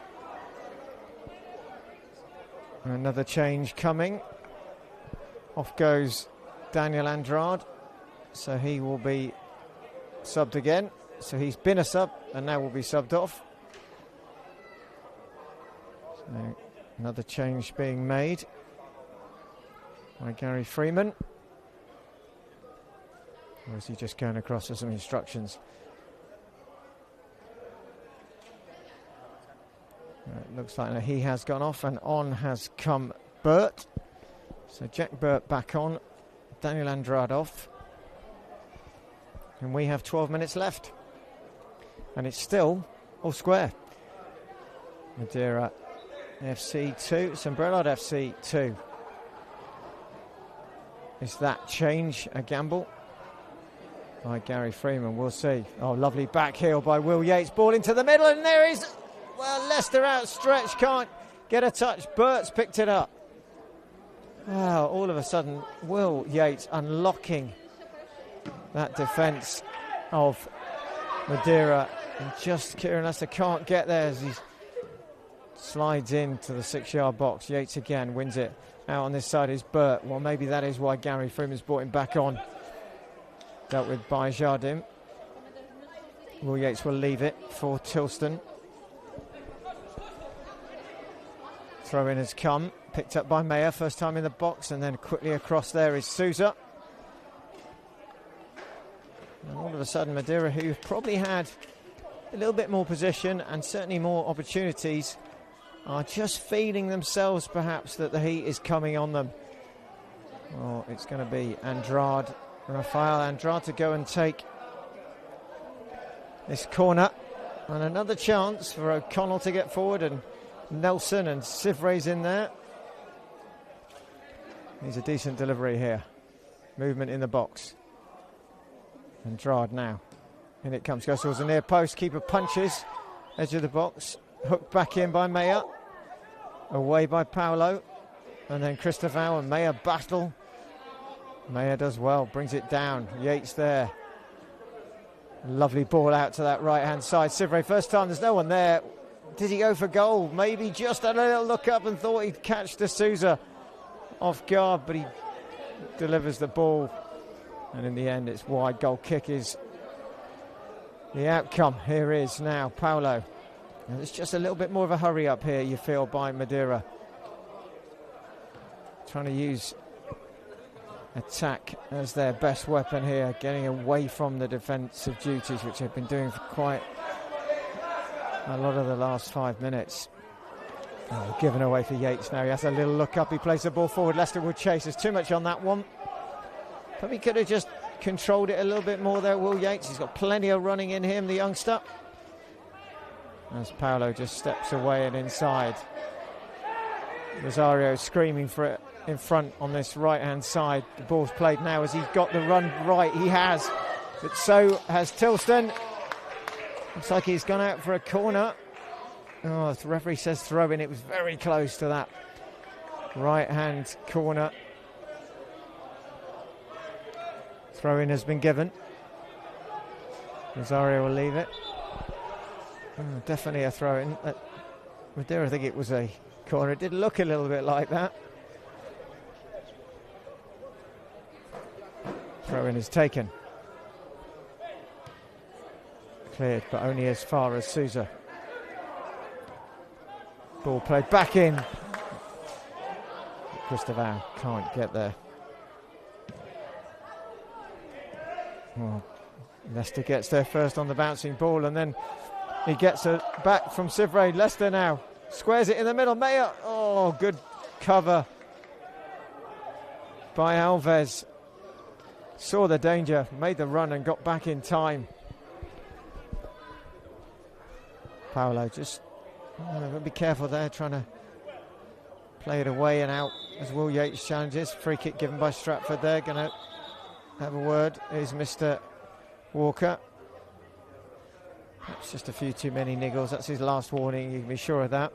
Another change coming. Off goes Daniel Andrade. So he will be subbed again. So he's been a sub and now will be subbed off. So another change being made by Gary Freeman. Or is he just going across for some instructions? It looks like he has gone off, and on has come Burt. So Jack Burt back on, Daniel Andrade off. And we have 12 minutes left. And it's still all square. Madeira FC 2, St Brelade FC 2. Is that change a gamble? By Gary Freeman, we'll see. Oh, lovely back heel by Will Yates. Ball into the middle, and there is... Well, Leicester outstretched, can't get a touch. Burt's picked it up. Wow, all of a sudden, Will Yates unlocking that defence of Madeira. And just Kieran Leicester can't get there as he slides into the 6-yard box. Yates again wins it. Out on this side is Burt. Well, maybe that is why Gary Freeman's brought him back on. Dealt with by Jardim. Will Yates will leave it for Tilston. Throw in has come. Picked up by Mayer. First time in the box, and then quickly across there is Souza. And all of a sudden, Madeira, who probably had a little bit more position and certainly more opportunities, are just feeling themselves perhaps that the heat is coming on them. Oh, it's going to be Andrade, Rafael Andrade, to go and take this corner. And another chance for O'Connell to get forward, and Nelson and Sivre's in there. Needs a decent delivery here. Movement in the box. Andrade now. In it comes, goes towards the near post. Keeper punches. Edge of the box. Hooked back in by Mayer. Away by Paolo. And then Christopher and Mayer battle. Mayer does well. Brings it down. Yates there. Lovely ball out to that right-hand side. Sivre, first time, there's no one there. Did he go for goal? Maybe just a little look up and thought he'd catch D'Souza off guard, but he delivers the ball. And in the end, it's wide. Goal kick is the outcome. Here is now Paolo. And it's just a little bit more of a hurry up here, you feel, by Madeira. Trying to use attack as their best weapon here, getting away from the defensive duties, which they've been doing for quite a lot of the last 5 minutes. Oh, given away for Yates now. He has a little look up. He plays the ball forward. Leicester will chase. There's too much on that one. Probably could have just controlled it a little bit more there, Will Yates. He's got plenty of running in him, the youngster. As Paolo just steps away and inside. Rosario screaming for it in front on this right-hand side. The ball's played now as he's got the run right. He has. But so has Tilston. Looks like he's gone out for a corner. Oh, the referee says throw in. It was very close to that right-hand corner. Throw in has been given. Rosario will leave it. Oh, definitely a throw in. Madeira, I think it was a corner. It did look a little bit like that. Throw in is taken. Cleared, but only as far as Souza. Ball played back in. Christopher can't get there. Well, Leicester gets there first on the bouncing ball, and then he gets it back from Sivre. Leicester now squares it in the middle. Mayer, oh, good cover by Alves. Saw the danger, made the run and got back in time. Paolo just be careful there, trying to play it away and out as Will Yates challenges. Free kick given by Stratford there. Going to have a word is Mr. Walker. Perhaps just a few too many niggles. That's his last warning, you can be sure of that.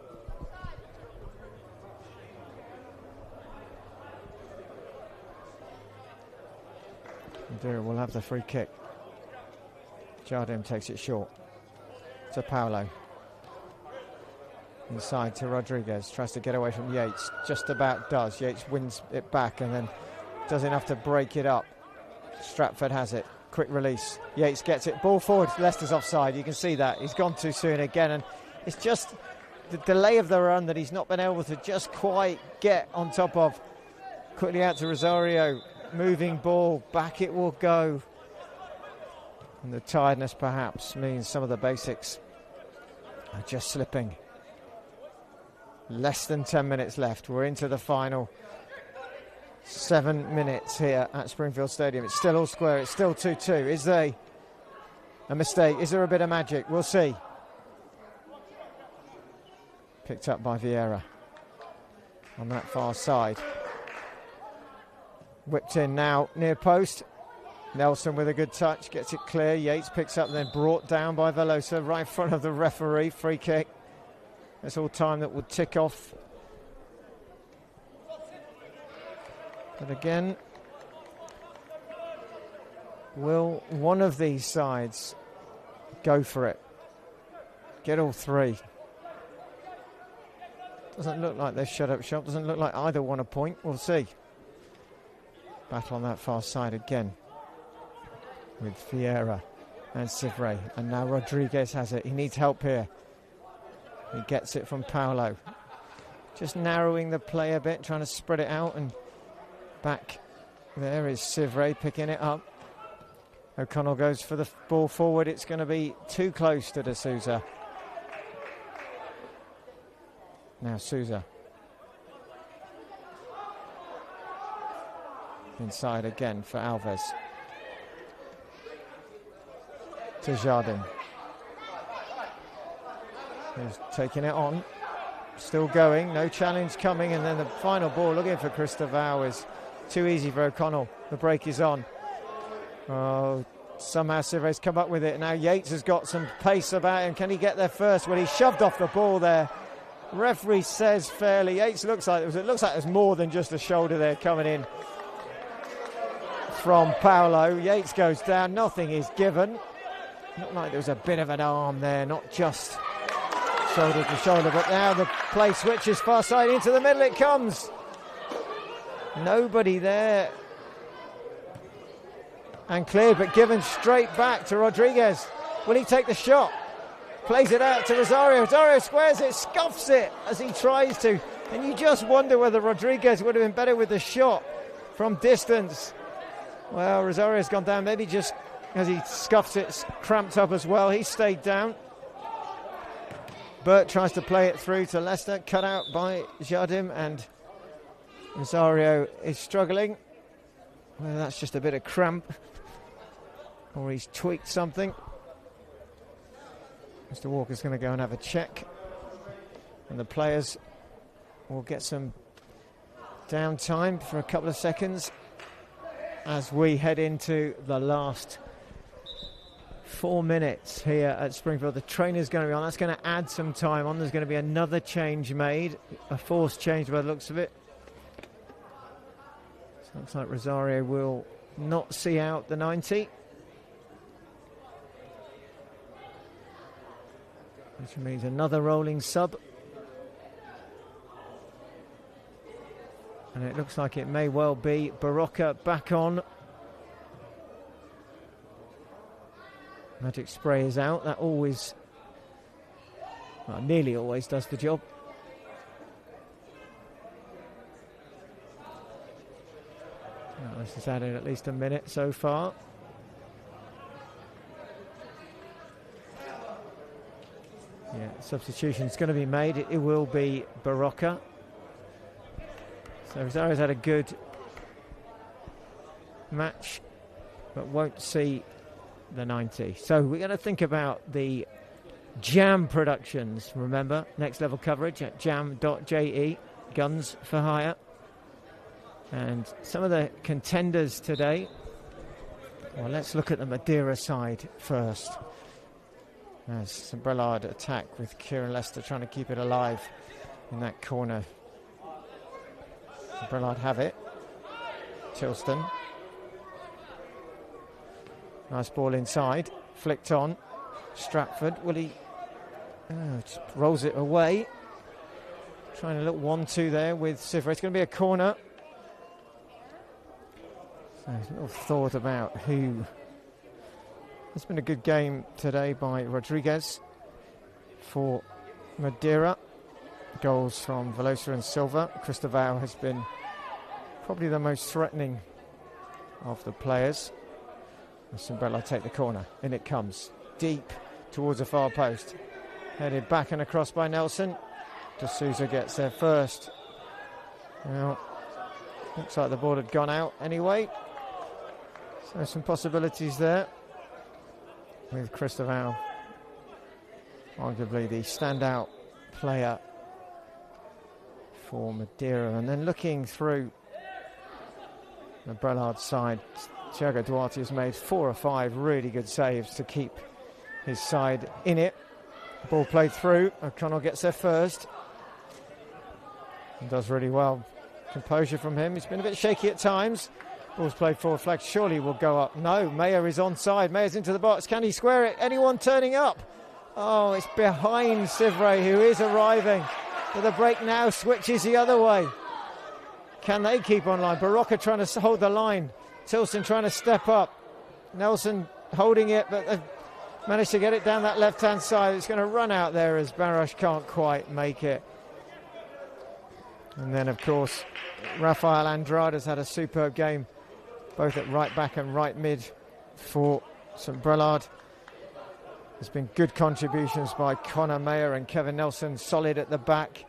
Madeira will have the free kick. Jardim takes it short to Paulo. Inside to Rodriguez, tries to get away from Yates, just about does. Yates wins it back and then does enough to break it up. Stratford has it, quick release. Yates gets it, ball forward, Leicester's offside, you can see that. He's gone too soon again, and it's just the delay of the run that he's not been able to just quite get on top of. Quickly out to Rosario, moving ball, back it will go. And the tiredness perhaps means some of the basics are just slipping. Less than 10 minutes left. We're into the final 7 minutes here at Springfield Stadium. It's still all square. It's still 2-2. Is there a mistake? Is there a bit of magic? We'll see. Picked up by Vieira on that far side. Whipped in now near post. Nelson with a good touch. Gets it clear. Yates picks up and then brought down by Velosa right in front of the referee. Free kick. That's all time that will tick off. But again, will one of these sides go for it? Get all three. Doesn't look like they've shut up shop. Doesn't look like either want a point. We'll see. Battle on that far side again with Vieira and Sivray. And now Rodriguez has it. He needs help here. He gets it from Paulo. Just narrowing the play a bit, trying to spread it out, and back there is Sivray picking it up. O'Connell goes for the ball forward. It's going to be too close to D'Souza. Now Souza. Inside again for Alves. To Jardim. He's taking it on. Still going. No challenge coming. And then the final ball looking for Cristobal is too easy for O'Connell. The break is on. Oh, somehow Sivray's come up with it. Now Yates has got some pace about him. Can he get there first? Well, he shoved off the ball there. Referee says fairly. Yates looks like it looks like there's more than just a shoulder there coming in from Paulo. Yates goes down. Nothing is given. Looked like there was a bit of an arm there, not just shoulder to shoulder, but now the play switches far side into the middle. It comes. Nobody there. And cleared, but given straight back to Rodriguez. Will he take the shot? Plays it out to Rosario. Rosario squares it, scuffs it as he tries to. And you just wonder whether Rodriguez would have been better with the shot from distance. Well, Rosario's gone down. Maybe just as he scuffs it, cramped up as well. He stayed down. Burt tries to play it through to Leicester. Cut out by Jardim, and Rosario is struggling. Whether that's just a bit of cramp or he's tweaked something. Mr. Walker's going to go and have a check, and the players will get some downtime for a couple of seconds as we head into the last 4 minutes here at Springfield. The trainer's going to be on. That's going to add some time on. There's going to be another change made, a forced change by the looks of it. So looks like Rosario will not see out the 90. Which means another rolling sub. And it looks like it may well be Barocca back on. Magic spray is out. That always, well, nearly always does the job. Well, this has added at least a minute so far. Yeah, substitution's going to be made. It will be Barocca. So Rosario's had a good match, but won't see the 90. So we're going to think about the Jam Productions. Remember, next level coverage at jam.je, guns for hire. And some of the contenders today. Well, let's look at the Madeira side first. As St Brelade attack with Kieran Lester trying to keep it alive in that corner. St Brelade have it. Tilston. Nice ball inside. Flicked on. Stratford, will he? Just rolls it away. Trying a little 1-2 there with Sivray. It's going to be a corner. So a little thought about who. It's been a good game today by Rodriguez for Madeira. Goals from Velosa and Silva. Cristobal has been probably the most threatening of the players. St Brelade take the corner. In it comes. Deep towards the far post. Headed back and across by Nelson. De Souza gets there first. Well, looks like the ball had gone out anyway. So some possibilities there. With Cristobal, arguably the standout player for Madeira. And then looking through the Brelade side, Thiago Duarte has made 4 or 5 really good saves to keep his side in it. Ball played through. O'Connell gets there first. And does really well. Composure from him. He's been a bit shaky at times. Ball's played forward, flag surely will go up. No, Mayer is onside. Mayer's into the box. Can he square it? Anyone turning up? Oh, it's behind Sivray, who is arriving. But the break now switches the other way. Can they keep on line? Barocca trying to hold the line. Tilson trying to step up. Nelson holding it, but they've managed to get it down that left-hand side. It's going to run out there as Barros can't quite make it. And then, of course, Rafael Andrade has had a superb game, both at right back and right mid for St Brelade. There's been good contributions by Connor Mayer and Kevin Nelson, solid at the back.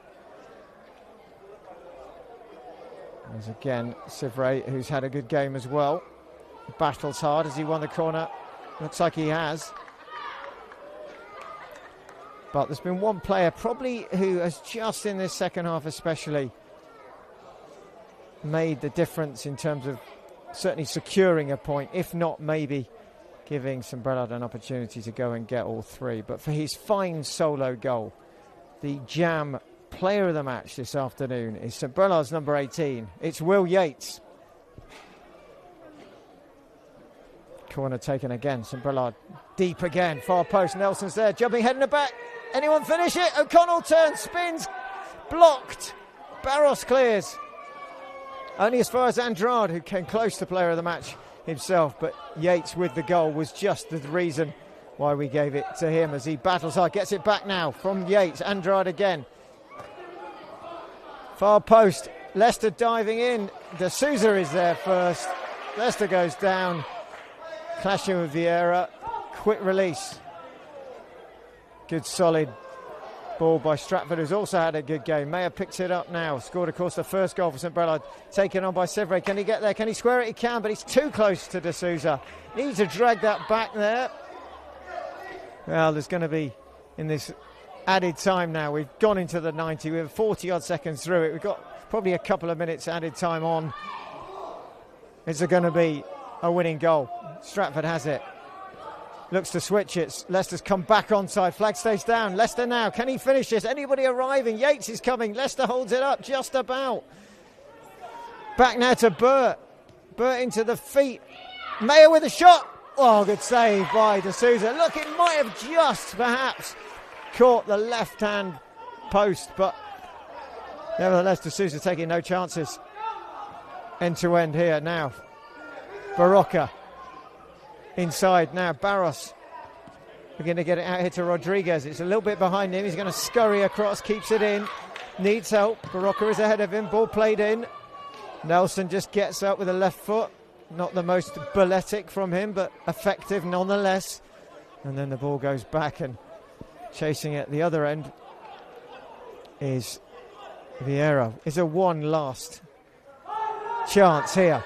There's again Sivray, who's had a good game as well. Battles hard as he won the corner. Looks like he has. But there's been one player probably who has just in this second half especially made the difference in terms of certainly securing a point, if not maybe giving St Brelade an opportunity to go and get all 3. But for his fine solo goal, the Jam player of the match this afternoon is St Brelade's number 18. It's Will Yates. Corner taken again. St Brelade deep again. Far post. Nelson's there. Jumping head in the back. Anyone finish it? O'Connell turns, spins. Blocked. Barros clears. Only as far as Andrade, who came close to player of the match himself. But Yates with the goal was just the reason why we gave it to him as he battles hard. Gets it back now from Yates. Andrade again. Far post. Leicester diving in. De Souza is there first. Leicester goes down. Clashing with Vieira. Quick release. Good solid ball by Stratford, who's also had a good game. Mayer picks it up now. Scored, of course, the first goal for St Brelade. Taken on by Sivray. Can he get there? Can he square it? He can, but he's too close to De Souza. Needs to drag that back there. Well, there's going to be, in this added time now, we've gone into the 90. We have 40-odd seconds through it. We've got probably a couple of minutes added time on. Is there going to be a winning goal? Stratford has it. Looks to switch it. Leicester's come back onside. Flag stays down. Leicester now. Can he finish this? Anybody arriving? Yates is coming. Leicester holds it up just about. Back now to Burt. Burt into the feet. Mayer with a shot. Oh, good save by De Souza. Look, it might have just perhaps caught the left-hand post, but nevertheless, De Souza taking no chances. End to end here now. Barocca. Inside now, Barros. We're going to get it out here to Rodriguez. It's a little bit behind him. He's going to scurry across, keeps it in. Needs help. Barocca is ahead of him. Ball played in. Nelson just gets up with a left foot. Not the most balletic from him, but effective nonetheless. And then the ball goes back, and chasing at the other end is Vieira. Is a one last chance here.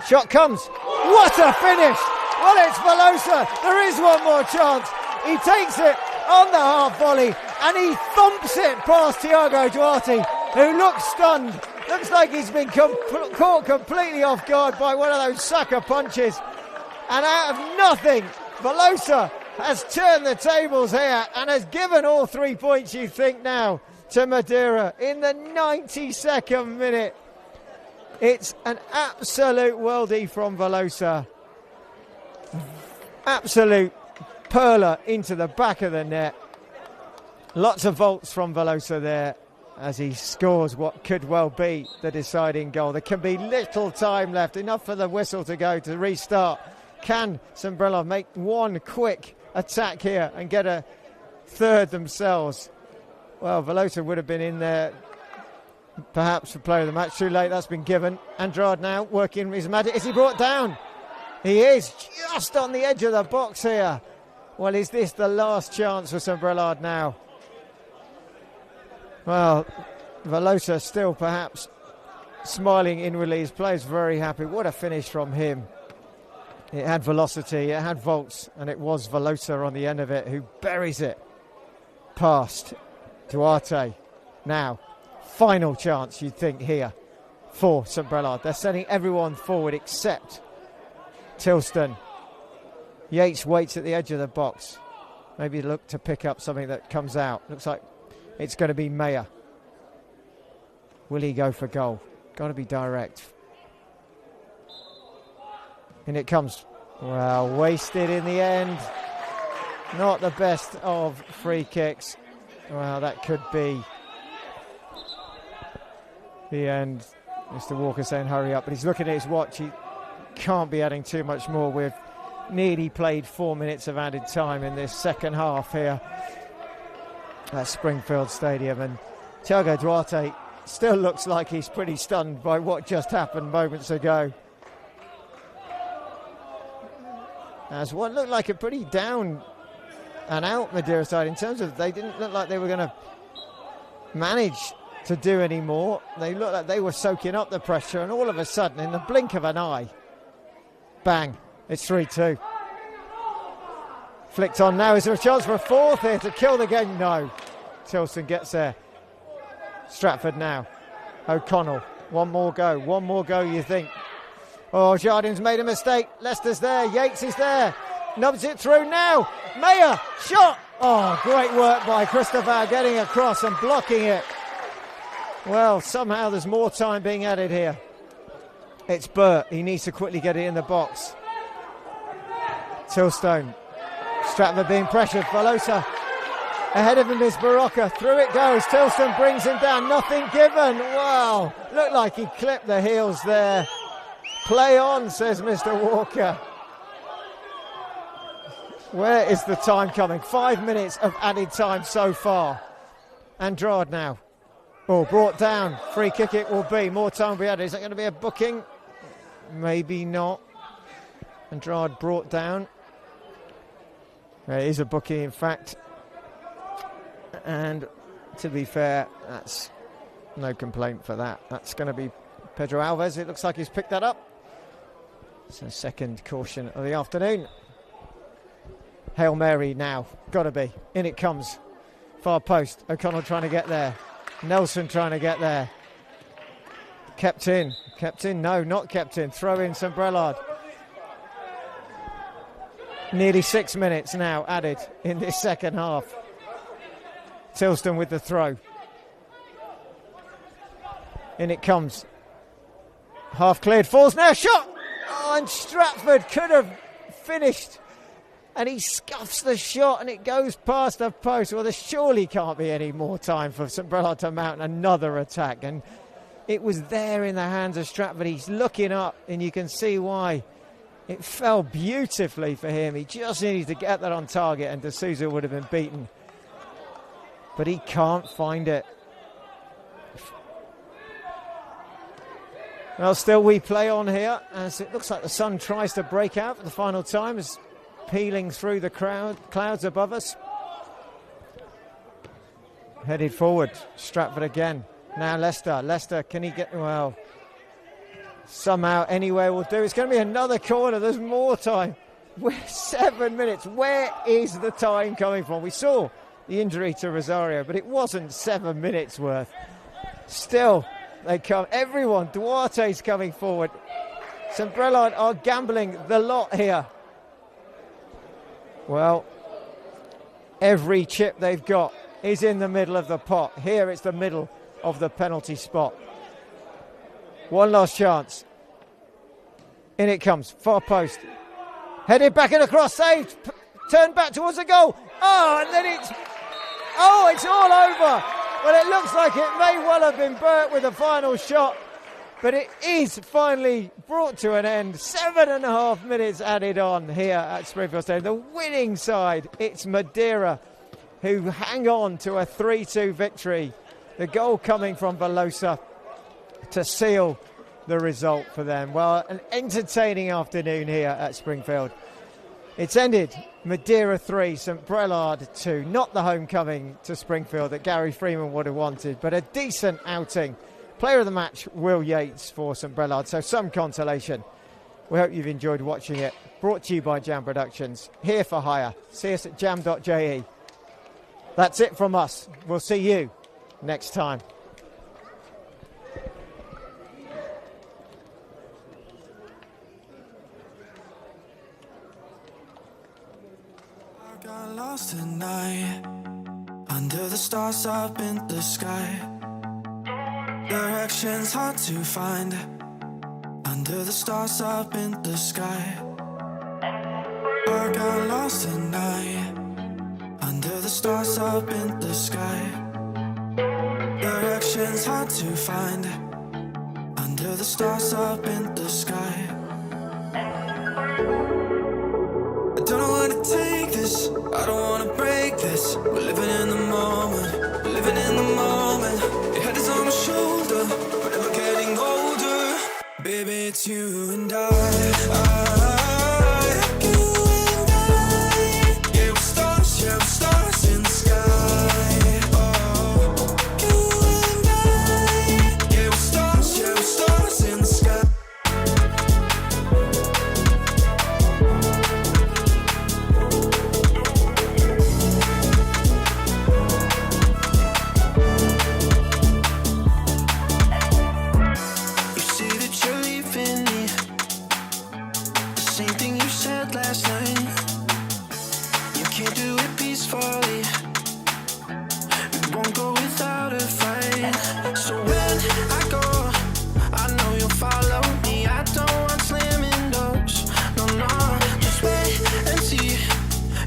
Shot comes. What a finish! Well, it's Velosa. There is one more chance. He takes it on the half volley and he thumps it past Thiago Duarte, who looks stunned. Looks like he's been caught completely off guard by one of those sucker punches. And out of nothing, Velosa has turned the tables here and has given all 3 points, you think, now to Madeira in the 92nd minute. It's an absolute worldie from Velosa. Absolute perler into the back of the net. Lots of volts from Velosa there as he scores what could well be the deciding goal. There can be little time left, enough for the whistle to go to restart. Can St Brelade make one quick attack here and get a third themselves? Well, Velosa would have been in there perhaps for player of the match. Too late, that's been given. Andrade now working his magic. Is he brought down? He is just on the edge of the box here. Well, is this the last chance for St Brelade now? Well, Velosa still perhaps smiling inwardly. His player's very happy. What a finish from him. It had velocity, it had volts, and it was Velosa on the end of it who buries it past Duarte. Now, final chance, you'd think, here for St Brelade. They're sending everyone forward except Tilston. Yates waits at the edge of the box. Maybe look to pick up something that comes out. Looks like it's going to be Mayer. Will he go for goal? Got to be direct. And it comes. Well, wasted in the end. Not the best of free kicks. Well, that could be the end. Mr. Walker saying hurry up, but he's looking at his watch. He can't be adding too much more. We've nearly played 4 minutes of added time in this second half here at Springfield Stadium, and Thiago Duarte still looks like he's pretty stunned by what just happened moments ago. As what looked like a pretty down and out Madeira side in terms of they didn't look like they were going to manage to do any more. They looked like they were soaking up the pressure, and all of a sudden, in the blink of an eye, bang, it's 3-2. Flicked on now. Is there a chance for a fourth here to kill the game? No. Tilson gets there. Stratford now. O'Connell. One more go, you think. Oh, Jardin's made a mistake. Leicester's there. Yates is there. Nubs it through now. Mayer. Shot. Oh, great work by Christopher getting across and blocking it. Well, somehow there's more time being added here. It's Burt. He needs to quickly get it in the box. Tilstone. Stratford being pressured. Velosa ahead of him is Barocca. Through it goes. Tilston brings him down. Nothing given. Wow. Looked like he clipped the heels there. Play on, says Mr. Walker. Where is the time coming? 5 minutes of added time so far. Andrade now. Oh, brought down. Free kick it will be. More time will be added. Is that going to be a booking? Maybe not. Andrade brought down. It is a booking, in fact. And to be fair, that's no complaint for that. That's going to be Pedro Alves. It looks like he's picked that up. So second caution of the afternoon. Hail Mary now. Got to be. In it comes. Far post. O'Connell trying to get there. Nelson trying to get there. Kept in. Kept in. No, not kept in. Throw in St Brelade. Nearly 6 minutes now added in this second half. Tilston with the throw. In it comes. Half cleared. Falls now. Shot! Oh, and Stratford could have finished. And he scuffs the shot and it goes past the post. Well, there surely can't be any more time for St Brelade to mount another attack. And it was there in the hands of Stratford. He's looking up and you can see why. It fell beautifully for him. He just needed to get that on target and D'Souza would have been beaten. But he can't find it. Well, still we play on here as it looks like the sun tries to break out for the final time. As peeling through the clouds above us. Headed forward. Stratford again. Now Leicester. Leicester, can he get... Well, somehow anywhere will do. It's going to be another corner. There's more time. We're 7 minutes. Where is the time coming from? We saw the injury to Rosario, but it wasn't 7 minutes worth. Still, they come. Everyone. Duarte's coming forward. St Brelade are gambling the lot here. Well, Every chip they've got is in the middle of the pot. Here it's the middle of the penalty spot. One last chance. In it comes, far post. Headed back and across, saved. Turned back towards the goal. Oh, and then it's all over. Well, it looks like it may well have been Burt with the final shot, but it is finally brought to an end. 7.5 minutes added on here at Springfield Stadium. The winning side, it's Madeira, who hang on to a 3-2 victory. The goal coming from Velosa to seal the result for them. Well, an entertaining afternoon here at Springfield. It's ended Madeira 3, St Brelade 2. Not the homecoming to Springfield that Gary Freeman would have wanted, but a decent outing. Player of the match, Will Yates for St Brelade, so some consolation. We hope you've enjoyed watching it. Brought to you by Jam Productions, here for hire. See us at jam.je. That's it from us. We'll see you next time. Got lost tonight under the stars up in the sky. Directions hard to find under the stars up in the sky. I got lost tonight under the stars up in the sky. Directions hard to find under the stars up in the sky. I don't know where to take this, I don't wanna break this. We're living in the moment, we're living in the moment. Your head is on my shoulder, we're never getting older. Baby, it's you and I. Yeah, we're stars in the sky. Oh, you and I. Yeah, we're stars in the sky. Last night, you can't do it peacefully. We won't go without a fight. So when I go, I know you'll follow me. I don't want slamming doors. No, just wait and see.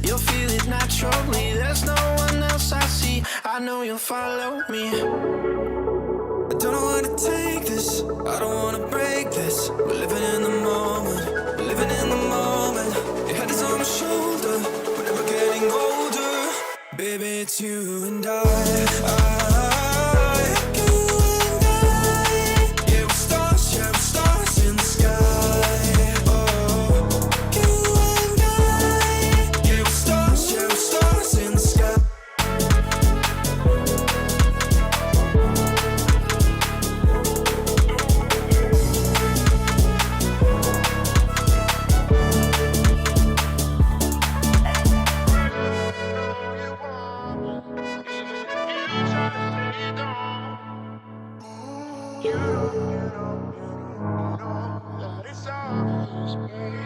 You'll feel it naturally. There's no one else I see. I know you'll follow me. I don't know where to take this, I don't wanna break this. We're living in the moment, we're living in the moment. Your head is on my shoulder, we're never getting older. Baby, it's you and I. Yeah, we're stars in the sky. Oh, you and I. Yeah, we're stars in the sky. That it's ours, baby.